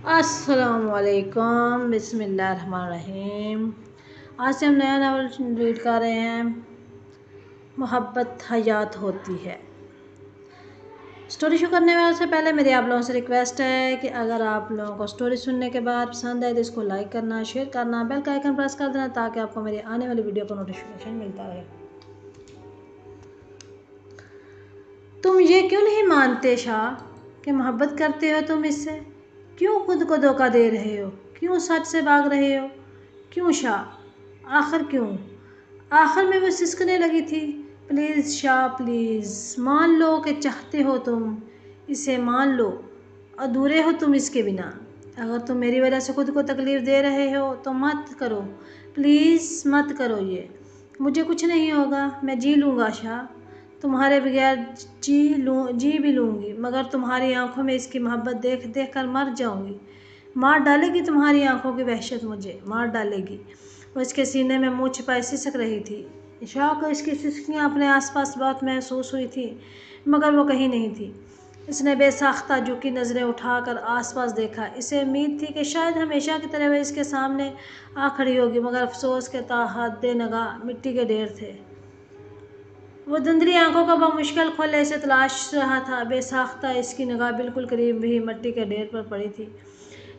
السلام علیکم، بسم اللہ الرحمن الرحیم۔ آج سے ہم نیا ناول ریڈ کر رہے ہیں، محبت حیات ہوتی ہے۔ سٹوری شروع کرنے سے پہلے میری آپ لوگوں سے ریکویسٹ ہے کہ اگر آپ لوگوں کو سٹوری سننے کے بعد پسند آئے تو اس کو لائک کرنا، شیئر کرنا، بیل کا آئیکن پریس کر دینا تاکہ آپ کو میری آنے والی ویڈیو کا نوٹیفیکیشن ملتا رہے۔ تم یہ کیوں نہیں مانتے شاہ کہ محبت کرتے ہو تم اس سے؟ کیوں خود کو دھوکہ دے رہے ہو؟ کیوں سچ سے بھاگ رہے ہو؟ کیوں شاہ؟ آخر کیوں؟ آخر میں وہ سسکنے لگی تھی۔ پلیز شاہ، پلیز مان لو کہ چاہتے ہو تم اسے، مان لو ادھورے ہو تم اس کے بنا۔ اگر تم میری وجہ سے خود کو تکلیف دے رہے ہو تو مت کرو، پلیز مت کرو یہ۔ مجھے کچھ نہیں ہوگا، میں جی لوں گا شاہ، تمہارے بغیر جی بھی لوں گی، مگر تمہاری آنکھوں میں اس کی محبت دیکھ دیکھ کر مر جاؤں گی۔ مار ڈالے گی تمہاری آنکھوں کی وحشت، مجھے مار ڈالے گی۔ وہ اس کے سینے میں منہ چھپائے سسک رہی تھی۔ شاہ کو اس کی سسکیاں اپنے آس پاس بہت محسوس ہوئی تھی، مگر وہ کہیں نہیں تھی۔ اس نے بے ساختہ جھکی نظریں اٹھا کر آس پاس دیکھا۔ اسے امید تھی کہ شاید ہمیشہ کی طرح وہ اس کے سامنے آ کھڑی ہوگی، مگر افسوس کے تا حد نگاہ مٹی کے ڈھیر تھے۔ وہ دھندلی آنکھوں کو بمشکل کھولے اسے تلاش رہا تھا۔ بے ساختہ اس کی نگاہ بالکل قریب ہی مٹی کے ڈھیر پر پڑی تھی۔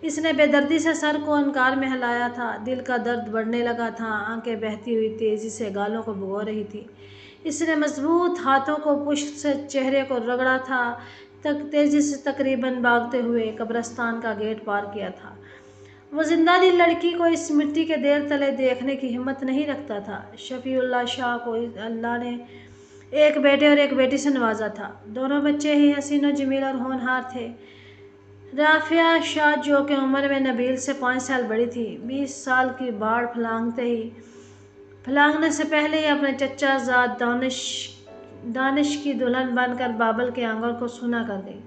اس نے بے دردی سے سر کو انکار میں ہلایا تھا۔ دل کا درد بڑھنے لگا تھا، آنکھیں بہتی ہوئی تیزی سے گالوں کو بھگو رہی تھی۔ اس نے مضبوط ہاتھوں کو پشت سے چہرے کو رگڑا تھا، تیزی سے تقریباً بھاگتے ہوئے قبرستان کا گیٹ پار کیا تھا۔ وہ زندہ دل لڑکی کو اس مٹی کے ڈھیر تلے دیکھنے کی ہمت نہیں رکھتا تھا۔ شفیع اللہ شاہ کو اللہ نے ایک بیٹے اور ایک بیٹی سے نوازا تھا۔ دونوں بچے ہی حسین و جمیل اور ہونہار تھے۔ رافعہ شاہ جو کہ عمر میں نبیل سے 5 سال بڑی تھی، 20 سال کی باڑ پھلانگنے سے پہلے ہی اپنے چچا زاد دانش کی دلہن بن کر بابل کے آنگن کو سونا کر گئی۔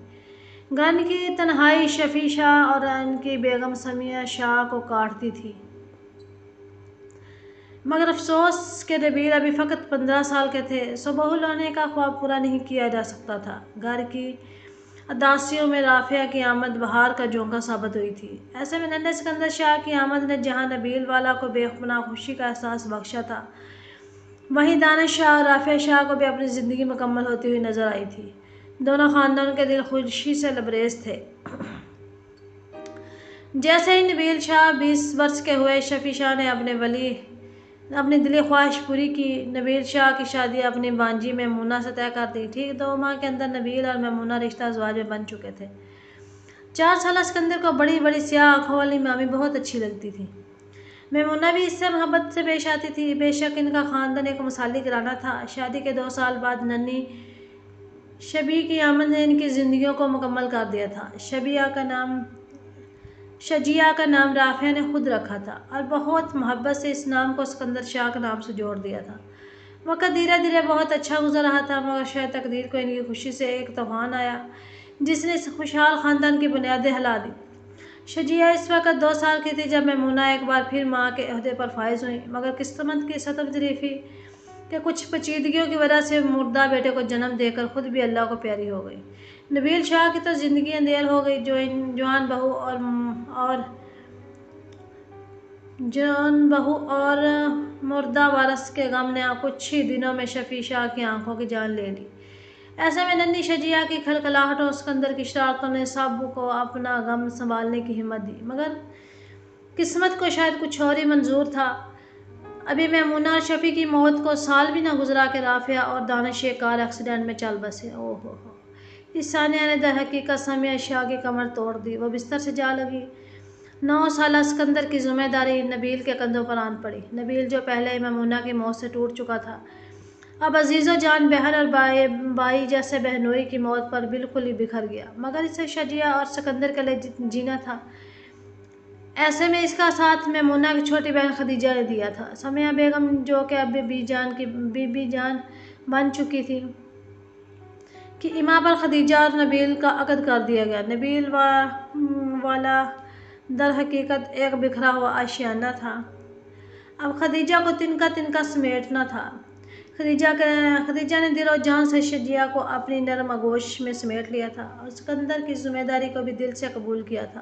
گھر کی تنہائی شفیع شاہ اور ان کی بیگم سمیہ شاہ کو کاٹتی تھی، مگر افسوس کہ نبیل ابھی فقط 15 سال کے تھے، سو بہو لانے کا خواب پورا نہیں کیا جا سکتا تھا۔ گھر کی اداسیوں میں رافعہ کی آمد بہار کا جھونکا ثابت ہوئی تھی۔ ایسے میں ننھے سکندر شاہ کی آمد نے جہاں نبیل والا کو بے پناہ خوشی کا احساس بخشا تھا، وہیں دانش شاہ اور رافعہ شاہ کو بھی اپنی زندگی مکمل ہوتی ہوئی نظر آئی تھی۔ دونوں خاندان کے دل خوشی سے لبریز تھے۔ جیسے ہی نبیل شاہ 20 برس کے ہوئے، شفیع شاہ نے اپنی دلی خواہش پوری کی۔ نبیل شاہ کی شادی اپنی بانجی میمونہ سے طے کر دی۔ ٹھیک 2 ماہ کے اندر نبیل اور میمونہ رشتہ ازواج میں بن چکے تھے۔ 4 سالہ سکندر کو بڑی بڑی سیاہ آنکھوں والی مامی بہت اچھی لگتی تھی۔ میمونہ بھی اس سے محبت سے پیش آتی تھی۔ بے شک ان کا خاندان ایک مثالی گھرانہ تھا۔ شادی کے 2 سال بعد ننھی شبیہ کی آمد نے ان کی زندگیوں کو مکمل کر دیا تھا۔ شجیہ کا نام رافعہ نے خود رکھا تھا اور بہت محبت سے اس نام کو سکندر شاہ کے نام سے جوڑ دیا تھا۔ وقت دھیرے دھیرے بہت اچھا گزر رہا تھا، مگر شاید تقدیر کو ان کی خوشی سے ایک طوفان آیا جس نے اس خوشحال خاندان کی بنیادیں ہلا دی۔ شجیہ اس وقت 2 سال کی تھی جب میمونہ ایک بار پھر ماں کے عہدے پر فائز ہوئی، مگر قسمت کی ستم ظریفی کہ کچھ پیچیدگیوں کی وجہ سے مردہ بیٹے کو جنم دے کر خود بھی اللہ کو پیاری ہو گئی۔ نبیل شاہ کی تو زندگی اندھیر ہو گئی۔ جوان بہو اور مردہ وارث کے غم نے کچھ ہی دنوں میں شفیع شاہ کی آنکھوں کی جان لے لی۔ ایسے میں ننھی شجیہ کی کھلکھلاہٹوں، سکندر کی شرارتوں نے سب کو اپنا غم سنبھالنے کی ہمت دی، مگر قسمت کو شاید کچھ اور ہی منظور تھا۔ ابھی میمونہ اور شفیع کی موت کو سال بھی نہ گزرا کہ رافعہ اور دانش ایک کار ایکسیڈنٹ میں چل بسے۔ اس سانحہ نے در حقیقت سمیہ شاہ کی کمر توڑ دی۔ وہ بستر سے جا لگی۔ 9 سالہ سکندر کی ذمہ داری نبیل کے کندھوں پر آن پڑی۔ نبیل جو پہلے ہی میمونہ کی موت سے ٹوٹ چکا تھا، اب عزیز و جان بہن اور بائی جیسے بہنوئی کی موت پر بالکل ہی بکھر گیا، مگر اسے شجیہ اور سکندر کے لیے جینا تھا۔ ایسے میں اس کا ساتھ میمونہ کی چھوٹی بہن خدیجہ نے دیا تھا۔ سمیہ بیگم جو کہ اب بی بی جان بن چکی تھی کی ایما پر خدیجہ اور نبیل کا عقد کر دیا گیا۔ نبیل والا در حقیقت ایک بکھرا ہوا آشیانہ تھا، اب خدیجہ کو تنکا تنکا سمیٹنا تھا۔ خدیجہ نے دل و جان سے شجیہ کو اپنی نرم آغوش میں سمیٹ لیا تھا اور سکندر کی ذمہ داری کو بھی دل سے قبول کیا تھا۔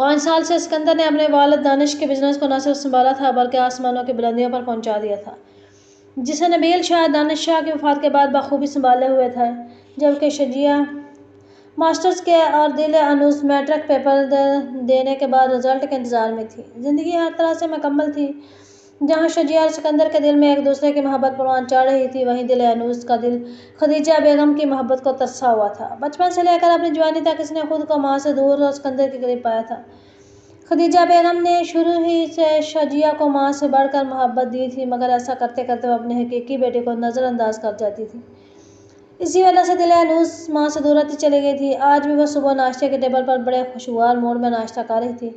5 سال سے اسکندر نے اپنے والد دانش کے بزنس کو نہ صرف سنبھالا تھا بلکہ آسمانوں کی بلندیوں پر پہنچا دیا تھا، جسے نبیل شاہ دانش شاہ کی وفات کے بعد بخوبی سنبھالے ہوئے تھے، جبکہ شجیہ ماسٹرز کے اور دل انوس میٹرک پیپر دینے کے بعد رزلٹ کے انتظار میں تھی۔ زندگی ہر طرح سے مکمل تھی۔ جہاں شجیہ اور سکندر کے دل میں ایک دوسرے کی محبت پروان چڑھ رہی تھی، وہیں دل انوس کا دل خدیجہ بیگم کی محبت کو ترسا ہوا تھا۔ بچپن سے لے کر اپنی جوانی تک اس نے خود کو ماں سے دور اور سکندر کے قریب پایا تھا۔ خدیجہ بیگم نے شروع ہی سے شجیہ کو ماں سے بڑھ کر محبت دی تھی، مگر ایسا کرتے کرتے وہ اپنے حقیقی بیٹے کو نظر انداز کر جاتی تھی۔ اسی وجہ سے دل انوس ماں سے دور ہوتی چلی گئی تھی۔ آج بھی وہ صبح ناشتے کے ٹیبل پر بڑے خوشگوار موڈ میں ناشتہ کر رہی تھی۔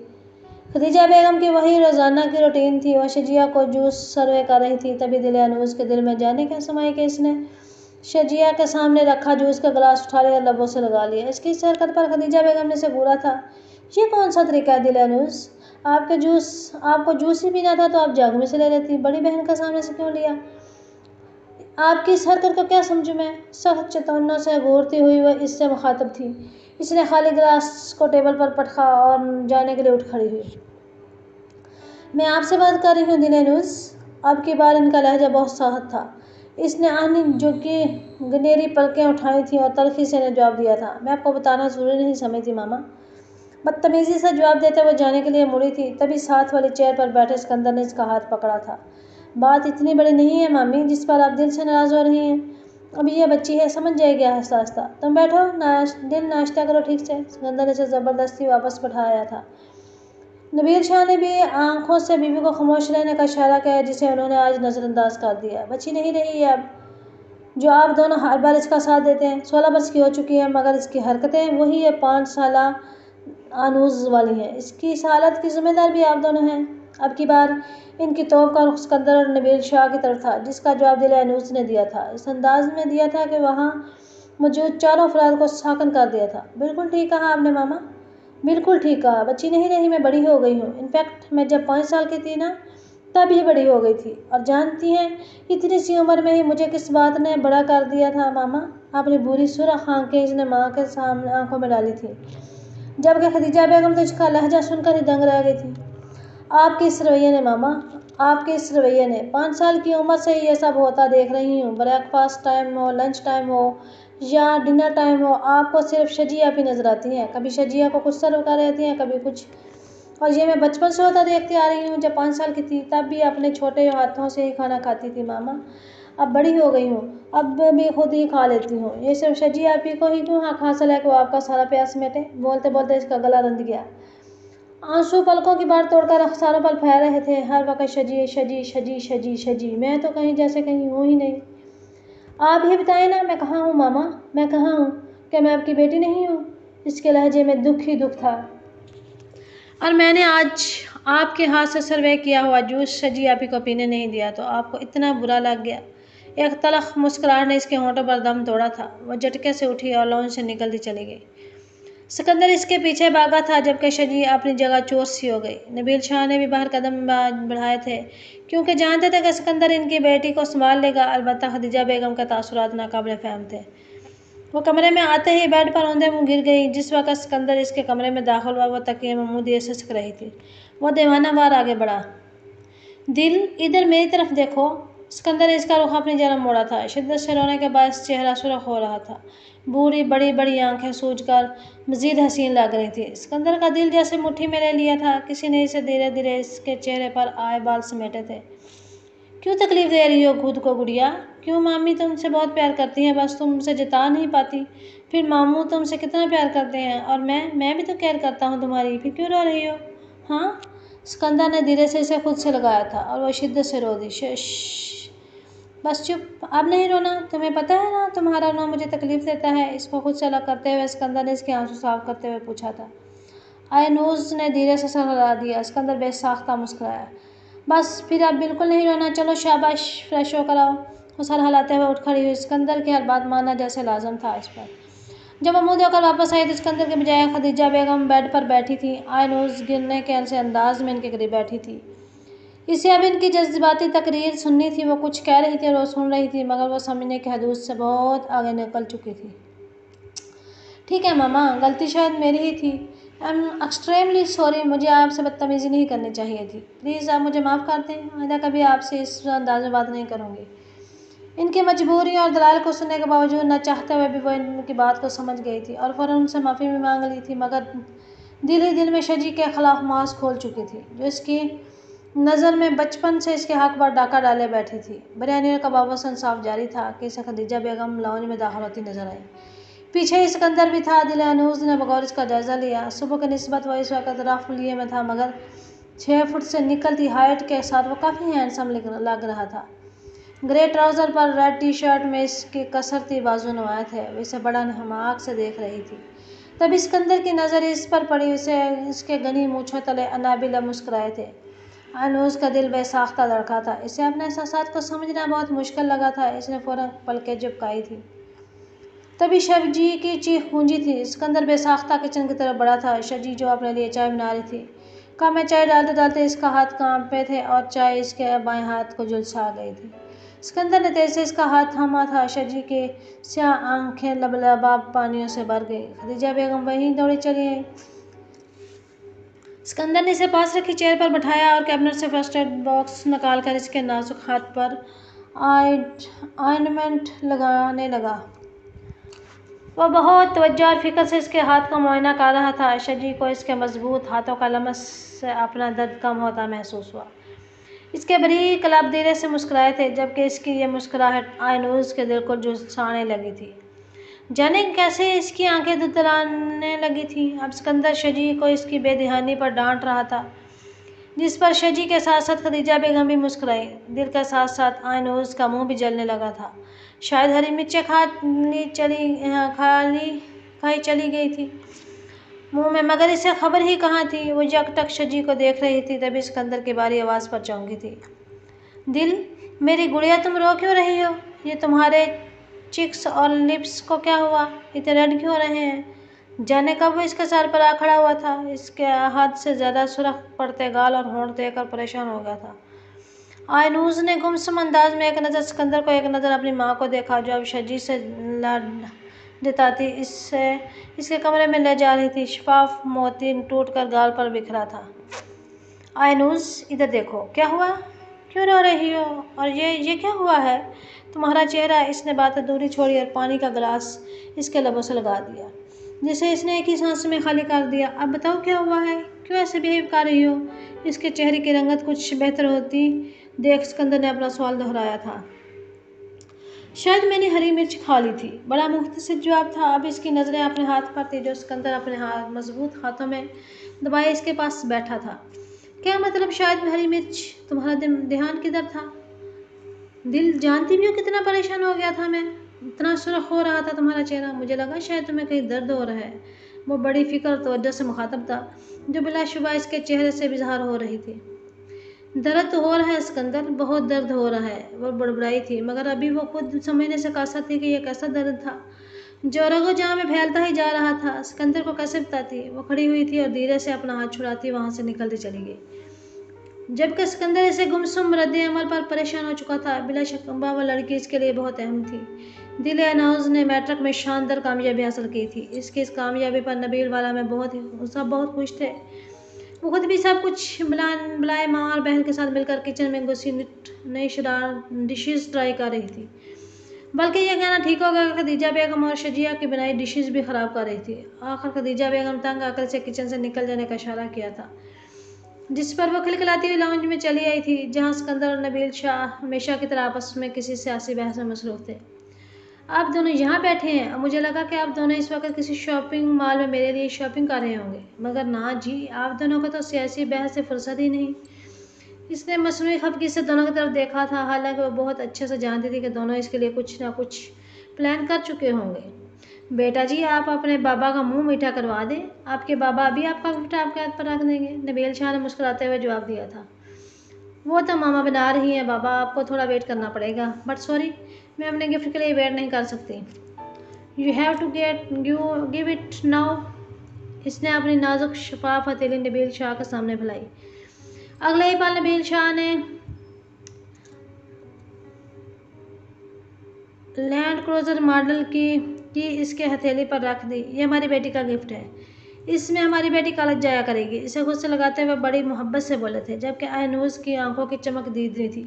خدیجہ بیگم کی وہی روزانہ کی روٹین تھی۔ وہ شجیہ کو جوس سرو کر رہی تھی، تبھی دل انوس کے دل میں جانے کیا سمائی کہ اس نے شجیہ کے سامنے رکھا جوس کا گلاس اٹھا لیا اور لبوں سے لگا لیا۔ اس کی اس حرکت پر خدیجہ بیگم نے اسے گھورا تھا۔ یہ کون سا طریقہ ہے دل انوس؟ آپ کو جوس ہی پینا تھا تو آپ جاگ میں سے لے لیتی، بڑی بہن کا سامنے سے کیوں لیا؟ آپ کی اس حرکت کو کیا سمجھوں میں؟ سخت چتونوں سے گھورتی ہوئی وہ اس سے مخاطب تھی۔ اس نے خالی گلاس کو ٹیبل پر پٹکا اور جانے کے لیے اٹھ کھڑی ہوئی۔ میں آپ سے بات کر رہی ہوں دل انوس۔ اب کی بار ان کا لہجہ بہت سخت تھا۔ اس نے آہنی جھکی گنیری پلکیں اٹھائی تھیں اور تلخی سے انہیں جواب دیا تھا۔ میں آپ کو بتانا ضروری نہیں سمجھتی ماما۔ بدتمیزی سے جواب دیتے وہ جانے کے لیے مڑی تھی، تبھی ساتھ والی چیئر پر بیٹھے سکندر نے اس کا ہاتھ پکڑا تھا۔ بات اتنی بڑی نہیں ہے مامی جس پر آپ دل سے ناراض ہو رہی ہیں۔ ابھی یہ بچی ہے، سمجھ جائے گی آہستہ آہستہ۔ تم بیٹھو، دل ناشتہ کرو ٹھیک سے۔ سکندر نے اسے زبردستی واپس بٹھایا تھا۔ نبیل شاہ نے بھی آنکھوں سے بیوی کو خاموش رہنے کا اشارہ کیا، جسے انہوں نے آج نظر انداز کر دیا۔ بچی نہیں رہی ہے اب، جو آپ دونوں ہر بار اس کا ساتھ دیتے ہیں۔ 16 برس کی ہو چکی ہے، مگر اس کی حرکتیں وہی 5 سالہ انوس والی ہیں۔ اس کی اس حالت کی ذمہ دار بھی آپ دونوں ہیں۔ اب کی بار ان کی توپ کا رخ سکندر اور نبیل شاہ کی طرف تھا، جس کا جواب دل انوس نے دیا تھا، اس انداز میں دیا تھا کہ وہاں موجود چاروں افراد کو ساکن کر دیا تھا۔ بالکل ٹھیک کہا آپ نے ماما، بالکل ٹھیک کہا۔ بچی نہیں رہی، میں بڑی ہو گئی ہوں۔ انفیکٹ میں جب 5 سال کی تھی نا، تب ہی بڑی ہو گئی تھی۔ اور جانتی ہیں اتنی سی عمر میں ہی مجھے کس بات نے بڑا کر دیا تھا ماما؟ اپنی بری سرخ آنکھیں اس نے ماں کے سامنے آنکھوں میں ڈالی تھیں، جبکہ خدیجہ بیگم تو اس کا لہجہ سن کر ہی دنگ رہ گئی تھی۔ آپ کے اس رویے نے ماما، آپ کے اس رویے نے 5 سال کی عمر سے ہی یہ سب ہوتا دیکھ رہی ہوں۔ بریک فاسٹ ٹائم ہو، لنچ ٹائم ہو یا ڈنر ٹائم ہو، آپ کو صرف شجیہ پہ نظر آتی ہیں۔ کبھی شجیہ کو کچھ سرو کر رہتی ہیں، کبھی کچھ۔ اور یہ میں بچپن سے ہوتا دیکھتی آ رہی ہوں۔ جب 5 سال کی تھی تب بھی اپنے چھوٹے ہاتھوں سے ہی کھانا کھاتی تھی ماما۔ اب بڑی ہو گئی ہوں، اب بھی خود ہی کھا لیتی ہوں۔ یہ صرف شجیہ آپی کو ہی کیوں حق حاصل ہے کہ وہ آپ کا سارا پیار سمیٹے؟ بولتے بولتے اس کا گلا رند گیا۔ آنسو پلکوں کی باڑ توڑ کر رخساروں پر پھیل رہے تھے۔ ہر وقت شجی شجی شجی شجی شجی، میں تو کہیں جیسے کہیں ہوں ہی نہیں۔ آپ ہی بتائیں نا، میں کہاں ہوں ماما؟ میں کہاں ہوں؟ کیا میں آپ کی بیٹی نہیں ہوں؟ اس کے لہجے میں دکھ ہی دکھ تھا۔ اور میں نے آج آپ کے ہاتھ سے سرو کیا ہوا جوس شجی آپی کو پینے نہیں دیا تو آپ کو اتنا برا لگ گیا؟ ایک تلخ مسکراہٹ نے اس کے ہونٹوں پر دم توڑا تھا۔ وہ جھٹکے سے اٹھی اور لانچ سے نکلتی چلی گئی۔ سکندر اس کے پیچھے بھاگا تھا، جبکہ شجی اپنی جگہ چور سی ہو گئی۔ نبیل شاہ نے بھی باہر قدم بڑھائے تھے، کیونکہ جانتے تھے کہ سکندر ان کی بیٹی کو سنبھال لے گا۔ البتہ خدیجہ بیگم کے تاثرات ناقابل فہم تھے۔ وہ کمرے میں آتے ہی بیڈ پر اوندھے منہ گر گئی۔ جس وقت سکندر اس کے کمرے میں داخل ہوا، وہ تکیے میں منہ دیے سسک رہی تھی۔ وہ دیوانہ وار آگے بڑھا۔ دل، ادھر میری طرف دیکھو۔ سکندر نے اس کا رخ اپنی جانب موڑا تھا۔ شدت سے رونے کے باعث چہرہ سرخ ہو رہا تھا۔ بوڑھی بڑی بڑی آنکھیں سوج کر مزید حسین لگ رہی تھی۔ سکندر کا دل جیسے مٹھی میں لے لیا تھا۔ کسی نے اسے دھیرے دھیرے اس کے چہرے پر آئے بال سمیٹے تھے۔ کیوں تکلیف دے رہی ہو خود کو گڑیا؟ کیوں؟ مامی تم سے بہت پیار کرتی ہیں، بس تم سے جتا نہیں پاتی۔ پھر ماموں تم سے کتنا پیار کرتے ہیں، اور میں بھی تو کیئر کرتا ہوں تمہاری، پھر کیوں رو رہی ہو؟ ہاں؟ سکندر نے دھیرے سے اسے خود سے لگایا تھا اور وہ شدت سے رو دی۔ بس چپ، اب نہیں رونا۔ تمہیں پتہ ہے نا تمہارا رونا مجھے تکلیف دیتا ہے۔ اس کو خود سے الگ کرتے ہوئے سکندر نے اس کے آنسو صاف کرتے ہوئے پوچھا تھا۔ انوس نے دھیرے سے سر ہلا دیا۔ سکندر بے ساختہ مسکرایا۔ بس پھر اب بالکل نہیں رونا، چلو شاباش، فریش ہو کر آؤ۔ وہ سر ہلاتے ہوئے اٹھ کھڑی ہوئی۔ سکندر کی ہر بات ماننا جیسے لازم تھا اس پر۔ جب وہ منہ دھو کر واپس آئی تو سکندر کے بجائے خدیجہ بیگم بیڈ پر بیٹھی تھی۔ انوس گرنے کے سے انداز میں ان کے قریب بیٹھی تھی۔ اسے اب ان کی جذباتی تقریر سننی تھی۔ وہ کچھ کہہ رہی تھی اور وہ سن رہی تھی، مگر وہ سمجھنے کی حدود سے بہت آگے نکل چکی تھی۔ ٹھیک ہے ماما، غلطی شاید میری ہی تھی۔ ایکسٹریملی سوری، مجھے آپ سے بدتمیزی نہیں کرنی چاہیے تھی، پلیز آپ مجھے معاف کر دیں، آئندہ کبھی آپ سے اس انداز میں بات نہیں کروں گی۔ ان کی مجبوریوں اور دلائل کو سننے کے باوجود نہ چاہتے ہوئے بھی وہ ان کی بات کو سمجھ گئی تھی اور فوراً ان سے معافی بھی مانگ لی تھی، مگر دل ہی دل میں شجی کے خلاف ماسک کھول چکی تھی، جو اس کی نظر میں بچپن سے اس کے حق پر ڈاکہ ڈالے بیٹھی تھی۔ بریانی اور کبابوں سے انصاف جاری تھا کہ اسے خدیجہ بیگم لاؤنج میں داخل ہوتی نظر آئی۔ پیچھے ہی سکندر بھی تھا۔ دل انوس نے بغور اس کا جائزہ لیا۔ صبح کی نسبت وہ اس وقت رف لیے میں تھا، مگر 6 فٹ سے نکلتی ہائٹ کے ساتھ وہ کافی ہینڈسم لگ رہا تھا۔ گرے ٹراؤزر پر ریڈ ٹی شرٹ میں اس کے کسرتی بازو نمایاں تھے۔ وہ اسے بڑا حماق سے دیکھ رہی تھی۔ تبھی سکندر کی نظر اس پر پڑی۔ اسے اس کے گھنی مونچھوں تلے انابل لب مسکرائے تھے۔ انوس کا دل بے ساختہ دھڑکا تھا۔ اسے اپنے احساسات کو سمجھنا بہت مشکل لگا تھا۔ اس نے فوراً پلکیں جھپکائی تھی۔ تبھی شجی کی چیخ گونجی تھی۔ سکندر بے ساختہ کچن کی طرف بڑھا تھا۔ شجی جو اپنے لیے چائے بنا رہی تھی، کپ میں چائے ڈالتے ڈالتے اس کا ہاتھ کانپے تھے اور چائے اس کے بائیں ہاتھ کو جھلسا گئی تھی۔ سکندر نے تیزی سے اس کا ہاتھ تھاما تھا۔ شجی کی سیاہ آنکھیں لبالب پانیوں سے بھر گئیں۔ خدیجہ بیگم وہیں دوڑی چلی آئیں۔ سکندر نے اسے پاس رکھی چیئر پر بٹھایا اور کیبنٹ سے فرسٹ ایڈ باکس نکال کر اس کے نازک ہاتھ پر آئنٹمنٹ لگانے لگا۔ وہ بہت توجہ اور فکر سے اس کے ہاتھ کا معائنہ کر رہا تھا۔ شجی کو اس کے مضبوط ہاتھوں کا لمس سے اپنا درد کم ہوتا محسوس ہوا۔ اس کے باریک لب دھیرے سے مسکرائے تھے، جبکہ اس کی یہ مسکراہٹ آئنوس کے دل کو جھلسانے لگی تھی۔ جانے کیسے اس کی آنکھیں دلدلانے لگی تھیں۔ اب سکندر شجی کو اس کی بے دھیانی پر ڈانٹ رہا تھا، جس پر شجی کے ساتھ ساتھ خدیجہ بیگم بھی مسکرائی۔ دل کے ساتھ ساتھ آئنوس کا منہ بھی جلنے لگا تھا۔ شاید ہری مرچیں کھائی چلی گئی تھی منہ میں، مگر اسے خبر ہی کہاں تھی۔ وہ یک ٹک شجی کو دیکھ رہی تھی۔ تبھی سکندر کی بھاری آواز پر چونکی تھی۔ دل، میری گڑیا، تم رو کیوں رہی ہو؟ یہ تمہارے چیکس اور لپس کو کیا ہوا؟ اتنے ریڈ کیوں ہو رہے ہیں؟ جانے کب وہ اس کے سر پر آ کھڑا ہوا تھا۔ اس کے حد سے زیادہ سرخ پڑتے گال اور ہونٹ دیکھ کر پریشان ہو گیا تھا۔ آئنوس نے گمسم انداز میں ایک نظر سکندر کو، ایک نظر اپنی ماں کو دیکھا، جو اب شجی سے لڑتی اسے اس کے کمرے میں لے جا رہی تھی۔ شفاف موتی ٹوٹ کر گال پر بکھرا تھا۔ آئنوس، ادھر دیکھو، کیا ہوا؟ کیوں رو رہی ہو؟ اور یہ کیا ہوا ہے تمہارا چہرہ؟ اس نے بات ادھوری چھوڑی اور پانی کا گلاس اس کے لبوں سے لگا دیا، جسے اس نے ایک ہی سانس میں خالی کر دیا۔ اب بتاؤ کیا ہوا ہے؟ کیوں ایسے بہیو کر رہی ہو؟ اس کے چہرے کی رنگت کچھ بہتر ہوتی دیکھ سکندر نے اپنا سوال دہرایا تھا۔ شاید میں نے ہری مرچ کھا لی تھی، بڑا مختصر جواب تھا۔ اب اس کی نظریں اپنے ہاتھ پر تھیں، جو سکندر اپنے مضبوط ہاتھوں میں دبائے اس کے پاس بیٹھا تھا۔ کیا مطلب شاید ہری مرچ؟ تمہارا دھیان کدھر تھا؟ دل، جانتی بھی ہو کتنا پریشان ہو گیا تھا میں؟ اتنا سرخ ہو رہا تھا تمہارا چہرہ، مجھے لگا شاید تمہیں کہیں درد ہو رہا ہے۔ وہ بڑی فکر اور توجہ سے مخاطب تھا، جو بلا شبہ اس کے چہرے سے بھی ظاہر ہو رہی تھی۔ درد تو ہو رہا ہے سکندر، بہت درد ہو رہا ہے، وہ بڑبڑائی تھی، مگر ابھی وہ خود سمجھنے سے قاصر تھی کہ یہ کیسا درد تھا جو رگ و جاں میں پھیلتا ہی جا رہا تھا۔ سکندر کو کیسے بتاتی؟ وہ کھڑی ہوئی تھی اور دھیرے سے اپنا ہاتھ چھڑاتی وہاں سے نکلتی چلی گئی، جبکہ سکندر اسے گمسم رد عمل پر پریشان ہو چکا تھا۔ بلا شک وہ لڑکی اس کے لیے بہت اہم تھی۔ دل انوس نے میٹرک میں شاندار کامیابی حاصل کی تھی۔ اس کی اس کامیابی پر نبیل والا میں سب بہت خوش تھے۔ وہ خود بھی سب کچھ بلائے ماں اور بہن کے ساتھ مل کر کچن میں گھسی نئی ڈشز ٹرائی کر رہی تھی۔ بلکہ یہ کہنا ٹھیک ہوگا کہ خدیجہ بیگم اور شجیہ کی بنائی ڈشز بھی خراب کر رہی تھی۔ آخر خدیجہ بیگم تنگ آ کر اسے کچن سے نکل جانے کا اشارہ کیا تھا، جس پر وہ کھلکھلاتی ہوئی لاؤنج میں چلی آئی تھی، جہاں سکندر اور نبیل شاہ ہمیشہ کی طرح آپس میں کسی سیاسی بحث میں مصروف تھے۔ آپ دونوں یہاں بیٹھے ہیں اور مجھے لگا کہ آپ دونوں اس وقت کسی شاپنگ مال میں میرے لیے شاپنگ کر رہے ہوں گے، مگر نہ جی، آپ دونوں کو تو سیاسی بحث سے فرصت ہی نہیں۔ اس نے مصنوعی خفگی سے دونوں کی طرف دیکھا تھا، حالانکہ وہ بہت اچھے سے جانتی تھی کہ دونوں اس کے لیے کچھ نہ کچھ پلان کر چکے ہوں گے۔ بیٹا جی، آپ اپنے بابا کا منہ میٹھا کروا دیں، آپ کے بابا ابھی آپ کا گفٹ آپ کے ہاتھ پر رکھ دیں گے، نبیل شاہ نے مسکراتے ہوئے جواب دیا تھا۔ وہ تو ماما بنا رہی ہیں بابا، آپ کو تھوڑا ویٹ کرنا پڑے گا، بٹ سوری، میں اپنے گفٹ کے لیے ویٹ نہیں کر سکتی۔ You have to give it now. اس نے اپنی نازک شفاف ہتھیلی نبیل شاہ کے سامنے پھیلائی۔ اگلے ہی پل نبیل شاہ نے لینڈ کروزر ماڈل کی اس کے ہتھیلی پر رکھ دی۔ یہ ہماری بیٹی کا گفٹ ہے، اس میں ہماری بیٹی کالج جایا کرے گی۔ اسے خود سے لگاتے ہوئے بڑی محبت سے بولے تھے، جبکہ آئینوز کی آنکھوں کی چمک دیدنی تھی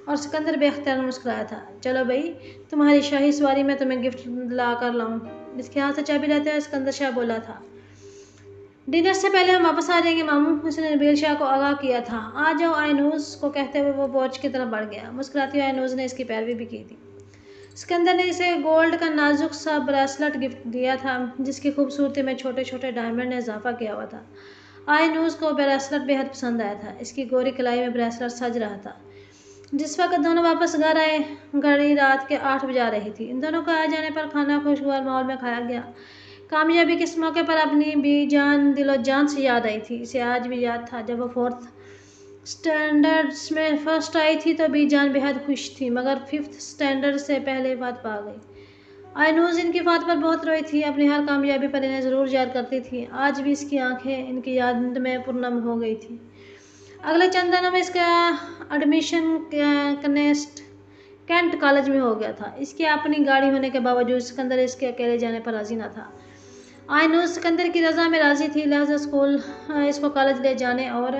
اور سکندر بے اختیار مسکرایا تھا۔ چلو بھائی، تمہاری شاہی سواری میں تمہیں گفٹ لا کر لاؤں۔ اس کے ہاتھ سے چابی لیتے ہوئے سکندر شاہ بولا تھا، ڈنر سے پہلے ہم واپس آ جائیں گے ماموں۔ اس نے نبیل شاہ کو آگاہ کیا تھا۔ آ جاؤ آئینوز کو کہتے ہوئے وہ پورچ کی طرف بڑھ گیا۔ مسکراتی ہوئی آئینوز نے اس کی پیروی بھی کی تھی۔ سکندر نے اسے گولڈ کا نازک سا بریسلٹ گفٹ دیا تھا، جس کی خوبصورتی میں چھوٹے چھوٹے ڈائمنڈ نے اضافہ کیا ہوا تھا۔ آئینوز کو بریسلٹ بے حد پسند آیا تھا۔ اس کی گوری کلائی میں بریسلٹ سج رہا تھا۔ جس وقت دونوں واپس گھر آئے، گھڑی رات کے 8 بجا رہی تھی۔ ان دونوں کے آ جانے پر کھانا خوشگوار ماحول میں کھایا گیا۔ کامیابی کے اس موقع پر اپنی بی جان دل و جان سے یاد آئی تھی۔ اسے آج بھی یاد تھا جب وہ 4th اسٹینڈرڈ میں فرسٹ آئی تھی تو بی جان بے حد خوش تھی، مگر 5th اسٹینڈرڈ سے پہلے فات پا گئی۔ آئینوز ان کی فات پر بہت روئی تھی، اپنی ہر کامیابی پر انہیں ضرور یاد کرتی تھی۔ آج بھی اس کی آنکھیں ان کی یاد میں پرنم ہو گئی تھی۔ اگلے چند دنوں میں اس کا ایڈمیشن کینٹ کالج میں ہو گیا تھا۔ اس کی اپنی گاڑی ہونے کے باوجود سکندر اس کے اکیلے جانے پر راضی نہ تھا۔ آئینوز سکندر کی رضا میں راضی تھی، لہذا اس کو کالج لے جانے اور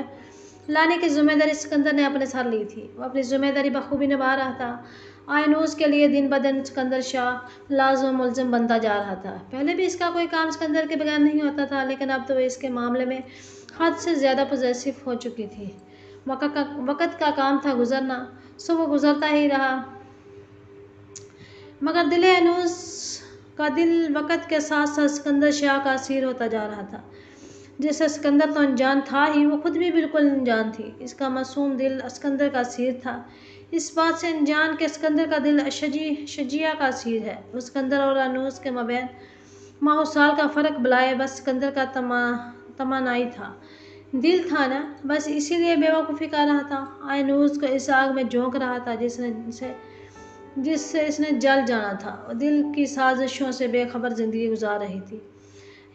لانے کی ذمہ داری سکندر نے اپنے سر لی تھی۔ وہ اپنی ذمہ داری بخوبی نبھا رہا تھا۔ آئینوز کے لیے دن بدن سکندر شاہ لازم و ملزم بنتا جا رہا تھا۔ پہلے بھی اس کا کوئی کام سکندر کے بغیر نہیں ہوتا تھا، لیکن اب تو وہ اس کے معاملے میں حد سے زیادہ پوزیسو ہو چکی تھی۔ وقت کا کام تھا گزرنا، سو وہ گزرتا ہی رہا، مگر دل آئینوز کا دل وقت کے ساتھ ساتھ سکندر شاہ کا اسیر ہوتا جا رہا تھا۔ جیسے سکندر تو انجان تھا ہی، وہ خود بھی بالکل انجان تھی۔ اس کا معصوم دل سکندر کا اسیر تھا، اس بات سے انجان کہ سکندر کا دل شجیہ کا اسیر ہے۔ وہ سکندر اور آئینوز کے مابین ماہ و سال کا فرق بلائے بس سکندر کا تمنائی تھا، دل تھا نا، بس اسی لیے بے وقوفی کر رہا تھا۔ آئینوز کو اس آگ میں جھونک رہا تھا جس سے اس نے جل جانا تھا۔ وہ دل کی سازشوں سے بے خبر زندگی گزار رہی تھی۔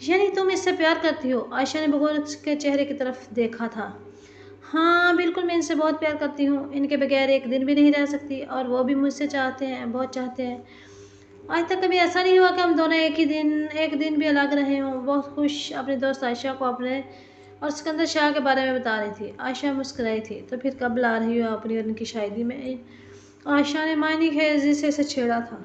یعنی تم اس سے پیار کرتی ہو؟ عائشہ نے بغور اس کے چہرے کی طرف دیکھا تھا۔ ہاں بالکل، میں ان سے بہت پیار کرتی ہوں، ان کے بغیر ایک دن بھی نہیں رہ سکتی، اور وہ بھی مجھ سے چاہتے ہیں، بہت چاہتے ہیں۔ آج تک کبھی ایسا نہیں ہوا کہ ہم دونوں ایک دن بھی الگ رہے ہوں۔ بہت خوش اپنی دوست عائشہ کو اپنے اور سکندر شاہ کے بارے میں بتا رہی تھی۔ عائشہ مسکرائی تھی۔ تو پھر کب لا رہی ہو اپنی اور ان کی شاید میں؟ عائشہ نے معنی خیزی سے اسے چھیڑا تھا۔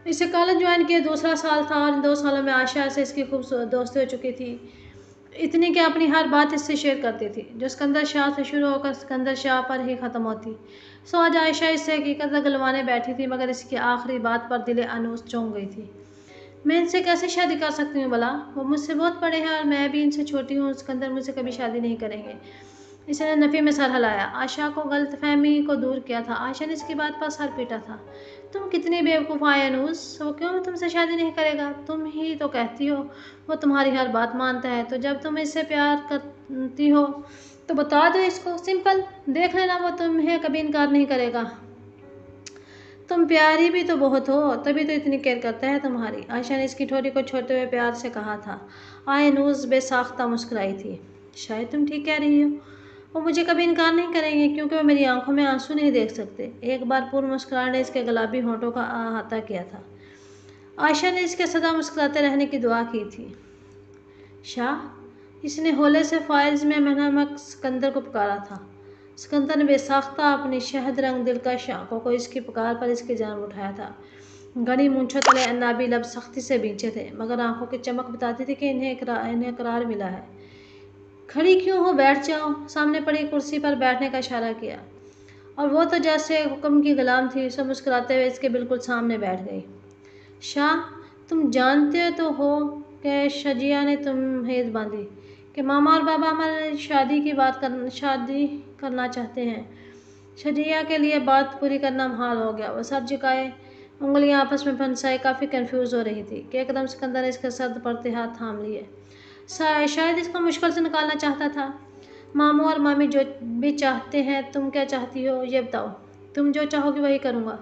اسے کالج جوائن کیے 2 سال تھا، اور ان 2 سالوں میں عائشہ سے اس کی خوبصورت دوستی ہو چکی تھی، اتنی کہ اپنی ہر بات اس سے شیئر کرتی تھی، جو سکندر شاہ سے شروع ہو کر سکندر شاہ پر ہی ختم ہوتی۔ سو آج عائشہ اس سے حقیقت گلوانے بیٹھی تھی، مگر اس کی آخری بات پر دل آئینوز چونک گئی تھی۔ میں ان سے کیسے شادی کر سکتی ہوں بھلا؟ وہ مجھ سے بہت بڑے ہیں اور میں بھی ان سے چھوٹی ہوں۔ سکندر مجھ سے کبھی شادی نہیں کریں گے۔ اس نے نفی میں سر ہلایا۔ عائشہ کو غلط فہمی کو دور کیا تھا۔ عائشہ نے اس کی بات پر سر پیٹا تھا۔ تم کتنی بیوقوف ہو آئینوز، وہ کیوں تم سے شادی نہیں کرے گا؟ تم ہی تو کہتی ہو وہ تمہاری ہر بات مانتا ہے، تو جب تم اس سے پیار کرتی ہو تو بتا دو اس کو، سمپل، دیکھ لینا وہ تمہیں کبھی انکار نہیں کرے گا۔ تم پیاری بھی تو بہت ہو، تبھی تو اتنی کیئر کرتا ہے تمہاری۔ عائشہ نے اس کی ٹھوڑی کو چھوڑتے ہوئے پیار سے کہا تھا۔ آئینوز بے ساختہ مسکرائی تھی۔ شاید تم ٹھیک کہہ رہی ہو، وہ مجھے کبھی انکار نہیں کریں گے، کیونکہ وہ میری آنکھوں میں آنسو نہیں دیکھ سکتے۔ ایک بار مسکراہٹ نے اس کے گلابی ہونٹوں کا احاطہ کیا تھا۔ عائشہ نے اس کے سدا مسکراتے رہنے کی دعا کی تھی۔ شاہ، اس نے ہولے سے فائلز میں منہمک سکندر کو پکارا تھا۔ سکندر نے بے ساختہ اپنی شہد رنگ دلکش آنکھوں کو اس کی پکار پر اس کی جانب اٹھایا تھا۔ گھنی مونچھوں تلے عنابی لب سختی سے بھینچے تھے، مگر آنکھوں کی چمک بتاتی تھی کہ انہیں قرار ملا ہے۔ کھڑی کیوں ہو، بیٹھ جاؤ۔ سامنے پڑی کرسی پر بیٹھنے کا اشارہ کیا، اور وہ تو جیسے حکم کی غلام تھی، سو مسکراتے ہوئے اس کے بالکل سامنے بیٹھ گئی۔ شاہ، تم جانتے تو ہو کہ شجیہ نے تمہیں باندھی کہ ماما اور بابا ہماری شادی کرنا چاہتے ہیں۔ شجیہ کے لیے بات پوری کرنا محال ہو گیا۔ وہ سر جھکائے، انگلیاں آپس میں پھنسائے، کافی کنفیوز ہو رہی تھی کہ ایک دم سکندر نے اس کے سرد پڑتے ہاتھ تھام لیے۔ شاید اس کو مشکل سے نکالنا چاہتا تھا۔ ماموں اور مامی جو بھی چاہتے ہیں، تم کیا چاہتی ہو یہ بتاؤ۔ تم جو چاہو گی وہی کروں گا۔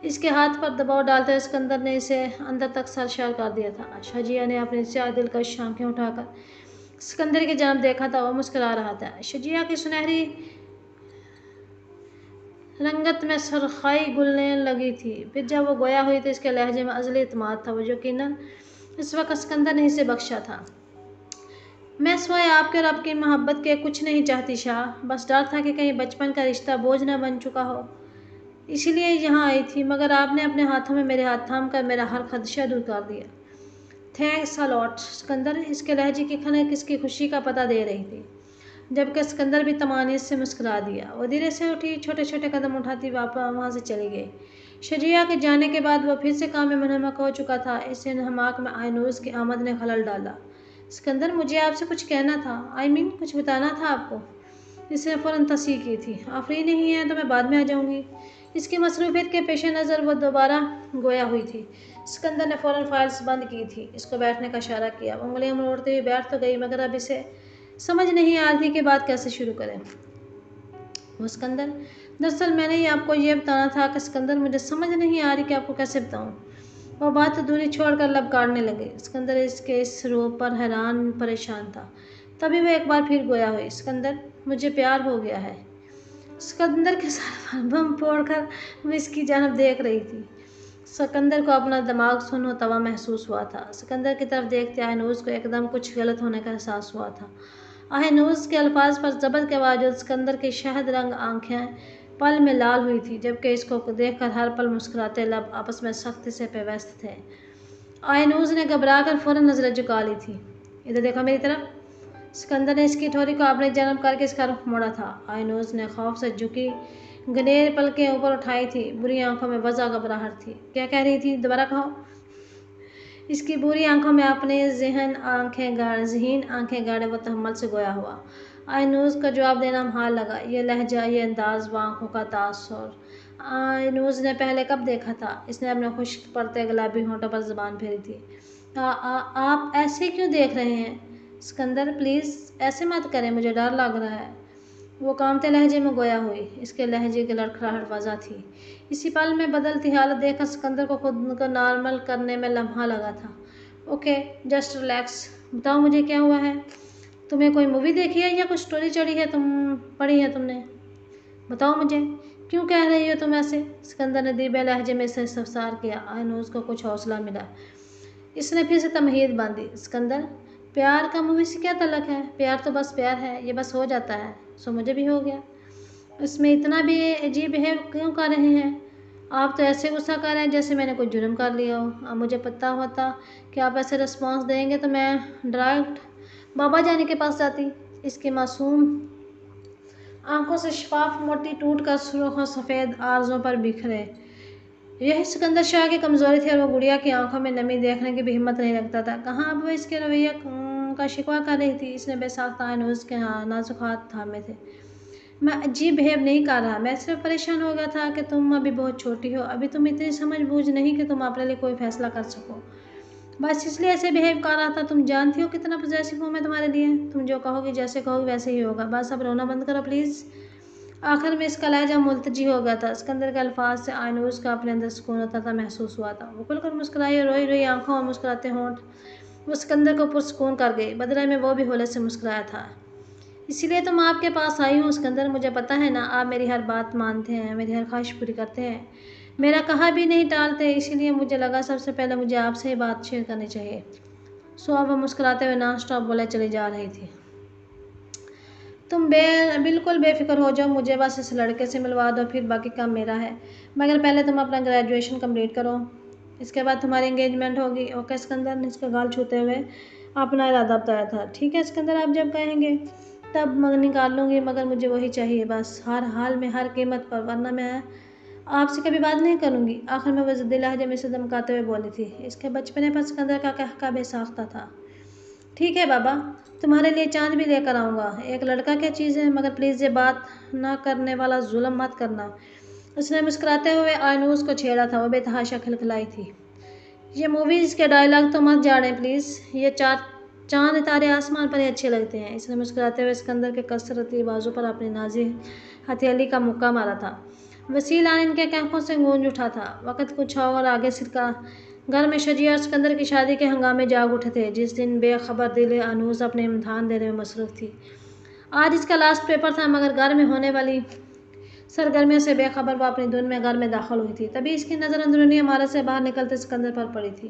اس کے ہاتھ پر دباؤ ڈالتے ہوئے سکندر نے اسے اندر تک سرشار کر دیا تھا۔ شجیہ نے اپنی سیاہ دلکش آنکھیں اٹھا کر سکندر کی جانب دیکھا تھا۔ وہ مسکرا رہا تھا۔ شجیہ کی سنہری رنگت میں سرخائی گھلنے لگی تھی۔ پھر جب وہ گویا ہوئی تو اس کے لہجے میں ازلی اعتماد تھا۔ وہ یقیناً اس وقت اسکندر نے اسے بخشا تھا۔ میں سوائے آپ کے اور آپ کی محبت کے کچھ نہیں چاہتی شاہ، بس ڈر تھا کہ کہیں بچپن کا رشتہ بوجھ نہ بن چکا ہو، اسی لیے یہاں آئی تھی، مگر آپ نے اپنے ہاتھوں میں میرے ہاتھ تھام کر میرا ہر خدشہ دور کر دیا۔ تھینکس اے لاٹ اسکندر۔ اس کے لہجے کی کھنک اس کی خوشی کا پتہ دے رہی تھی، جبکہ اسکندر بھی طمانینت سے مسکرا دیا۔ وہ دھیرے سے اٹھی، چھوٹے چھوٹے قدم اٹھاتی واپس وہاں سے چلی گئی۔ شجیہ کے جانے کے بعد وہ پھر سے کام میں منہمک ہو چکا تھا۔ اس انہماک میں آئینوز کی آمد نے خلل ڈالا۔ اسکندر، مجھے آپ سے کچھ کہنا تھا، کچھ بتانا تھا آپ کو۔ اس نے فوراً تصحیح کی تھی۔ آپ فری نہیں ہیں تو میں بعد میں آ جاؤں گی۔ اس کی مصروفیت کے پیش نظر وہ دوبارہ گویا ہوئی تھی۔ اسکندر نے فوراً فائلز بند کی تھی، اس کو بیٹھنے کا اشارہ کیا۔ وہ انگلیاں مروڑتے ہوئے بیٹھ تو گئی، مگر اب اسے سمجھ نہیں آ رہی تھی کہ بات کیسے شروع کرے۔ وہ اسکندر، دراصل میں نے آپ کو یہ بتانا تھا کہ اسکندر، مجھے سمجھ نہیں آ رہی کہ آپ کو کیسے بتاؤں۔ وہ بات دوری چھوڑ کر لب کاٹنے لگے۔ اسکندر اس کے اس روپ پر حیران پریشان تھا۔ تبھی وہ ایک بار پھر گویا ہوئی۔ اسکندر، مجھے پیار ہو گیا ہے۔ اسکندر کے سر پر بم پھوڑ کر وہ اس کی جانب دیکھ رہی تھی۔ اسکندر کو اپنا دماغ سن و توا محسوس ہوا تھا۔ اسکندر کی طرف دیکھتے آئینوز کو ایک دم کچھ غلط ہونے کا احساس ہوا تھا۔ آئینوز کے الفاظ پر ضبط کے باوجود اسکندر کی شہد رنگ آنکھیں پل میں لال ہوئی تھی، جبکہ اس کو دیکھ کر ہر پل مسکراتے لب آپس میں سختی سے پیوست تھے۔ آئینوز نے گھبرا کر فوراً نظریں جھکا لی تھی۔ ادھر دیکھو میری طرف۔ اسکندر نے اس کی ٹھوڑی کو اپنی جانب کر کے اس کا رخ موڑا تھا۔ آئینوز نے خوف سے جھکی گنیر پلکیں اوپر اٹھائی تھی، بری آنکھوں میں وضع گھبراہٹ تھی۔ کیا کہہ رہی تھی؟ دوبارہ کہو۔ اس کی بری آنکھوں میں اپنی ذہین آنکھیں گاڑے وہ تحمل سے گویا ہوا۔ آئینوز کا جواب دینا محال لگا۔ یہ لہجہ، یہ انداز، وہ آنکھوں کا تاثر آئینوز نے پہلے کب دیکھا تھا؟ اس نے اپنے خشک پڑتے گلابی ہونٹوں پر زبان پھیری تھی۔ آپ ایسے کیوں دیکھ رہے ہیں؟ اسکندر، پلیز ایسے مت کریں، مجھے ڈر لگ رہا ہے۔ وہ کانپتے لہجے میں گویا ہوئی۔ اس کے لہجے کی لڑکھڑاہٹ واضح تھی۔ اسی پل میں بدلتی حالت دیکھ کر اسکندر کو خود کو نارمل کرنے میں لمحہ لگا تھا۔ Okay, just relax. بتاؤ مجھے کیا ہوا ہے؟ تمہیں کوئی مووی دیکھی ہے یا کوئی سٹوری پڑھی ہے تم نے؟ بتاؤ مجھے، کیوں کہہ رہی ہو تم ایسے؟ اسکندر نے دھیمے لہجے میں اسے استفسار کیا۔ آئینوز کو کچھ حوصلہ ملا۔ اس نے پھر سے تمہید باندھی۔ اسکندر، پیار کا مووی سے کیا تعلق ہے؟ پیار تو بس پیار ہے، یہ بس ہو جاتا ہے۔ سو مجھے بھی ہو گیا۔ اس میں اتنا بھی عجیب بہیو کیوں کر رہے ہیں؟ آپ تو ایسے غصہ کر رہے ہیں جیسے میں نے کوئی جرم کر لیا ہو۔ اب مجھے پتہ ہوتا کہ آپ ایسے رسپانس دیں گے تو میں ڈائریکٹ بابا جانی کے پاس جاتی۔ اس کی معصوم آنکھوں سے شفاف موتی ٹوٹ کر سرخ اور سفید آرزوں پر بکھرے۔ یہی اسکندر شاہ کی کمزوری تھی اور وہ گڑیا کی آنکھوں میں نمی دیکھنے کی بھی ہمت نہیں رکھتا تھا۔ کہاں اب وہ اس کے رویے کا شکوہ کر رہی تھی۔ اس نے بے ساختہ آئینوز کے نازک ہاتھ تھامے تھے۔ میں عجیب بہیو نہیں کر رہا، میں صرف پریشان ہو گیا تھا کہ تم ابھی بہت چھوٹی ہو، ابھی تم اتنی سمجھ بوجھ نہیں کہ تم اپنے لیے کوئی فیصلہ کر سکو۔ بس اس لیے ایسے بہیو کر رہا تھا۔ تم جانتی ہو کتنا پوزیسو ہوں میں تمہارے لیے۔ تم جو کہو گی، جیسے کہو گی ویسے ہی ہوگا۔ بس اب رونا بند کرو پلیز۔ آخر میں اس کا لہجہ ملتجی ہو گیا تھا۔ اسکندر کے الفاظ سے آئینوز کا اپنے اندر سکون و ترتا محسوس ہوا تھا۔ وہ کھل کر مسکرائی اور روئی روئی آنکھوں اور مسکراتے ہونٹ وہ اسکندر کو پرسکون کر گئی۔ بدلے میں وہ بھی ہولے سے مسکرایا تھا۔ اسی لیے تو میں آپ کے پاس آئی ہوں اسکندر، مجھے پتہ ہے نا، آپ میری ہر بات مانتے ہیں، میری ہر خواہش پوری کرتے ہیں، میرا کہا بھی نہیں ٹالتے، اسی لیے مجھے لگا سب سے پہلے مجھے آپ سے ہی بات شیئر کرنی چاہیے۔ سو اب وہ مسکراتے ہوئے نان اسٹاپ بولے چلی جا رہی تھی۔ تم بالکل بے فکر ہو جاؤ، مجھے بس اس لڑکے سے ملوا دو، پھر باقی کام میرا ہے، مگر پہلے تم اپنا گریجویشن کمپلیٹ کرو، اس کے بعد تمہاری انگیجمنٹ ہوگی۔ اوکے اسکندر نے اس کا گال چھوتے ہوئے اپنا ارادہ بتایا تھا۔ ٹھیک ہے اسکندر، آپ جب کہیں گے تب نکال لوں گی، مگر مجھے وہی چاہیے بس، ہر حال میں، ہر قیمت پر، ورنہ میں آپ سے کبھی بات نہیں کروں گی۔ آخر میں وہ ضدی لہجے میں اسے دمکاتے ہوئے بولی تھی۔ اس کے بچپنے پر اسکندر کا قہقہ بے ساختہ تھا۔ ٹھیک ہے بابا، تمہارے لیے چاند بھی لے کر آؤں گا۔ ایک لڑکا کیا چیز ہے، مگر پلیز یہ بات نہ کرنے والا ظلم مت کرنا۔ اس نے مسکراتے ہوئے آئینوز کو چھیڑا تھا۔ وہ بے تحاشا کھلکھلائی تھی۔ یہ موویز کے ڈائیلاگ تو مت جاڑیں پلیز، یہ چاند تارے آسمان پر ہی اچھے لگتے ہیں۔ اس نے مسکراتے ہوئے اسکندر کے کثرتی بازو پر اپنی نازک ہتھیلی کا مکہ مارا تھا۔ وسیع لان ان کے قہقہوں سے گونج اٹھا تھا۔ وقت کچھ اور آگے سرکا۔ گھر میں شجیہ اور اسکندر کی شادی کے ہنگامے جاگ اٹھے تھے۔ جس دن بے خبر دل آئینوز اپنے امتحان دینے میں مصروف تھی۔ آج اس کا لاسٹ پیپر تھا، مگر گھر میں ہونے والی سرگرمیوں سے بے خبر وہ اپنی دھن میں گھر میں داخل ہوئی تھی۔ تبھی اس کی نظر اندرونی عمارت سے باہر نکلتے اسکندر پر پڑی تھی۔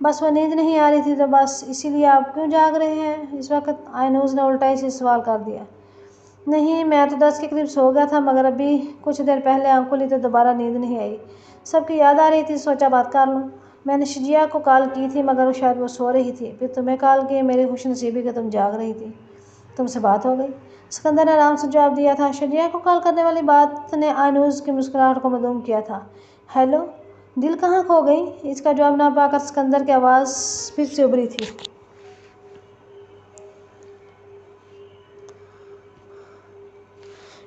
بس وہ نیند نہیں آ رہی تھی تو بس اسی لیے آپ کیوں جاگ رہے ہیں اس وقت؟ آئنوز نے الٹا ہی سے سوال کر دیا۔ نہیں، میں تو 10 کے قریب سو گیا تھا، مگر ابھی کچھ دیر پہلے آنکھ کھلی تو دوبارہ نیند نہیں آئی۔ سب کی یاد آ رہی تھی، سوچا بات کر لوں۔ میں نے شجیہ کو کال کی تھی مگر شاید وہ سو رہی تھی، پھر تمہیں کال کی۔ میری خوش نصیبی کہ تم جاگ رہی تھی، تم سے بات ہو گئی۔ اسکندر نے آرام سے جواب دیا تھا۔ شجیہ کو کال کرنے والی بات نے آئنوز کی مسکراہٹ کو معدوم کیا تھا۔ ہیلو، دل کہاں کھو گئی؟ اس کا جواب نہ پا کر اسکندر کی آواز پھر سے ابھری تھی۔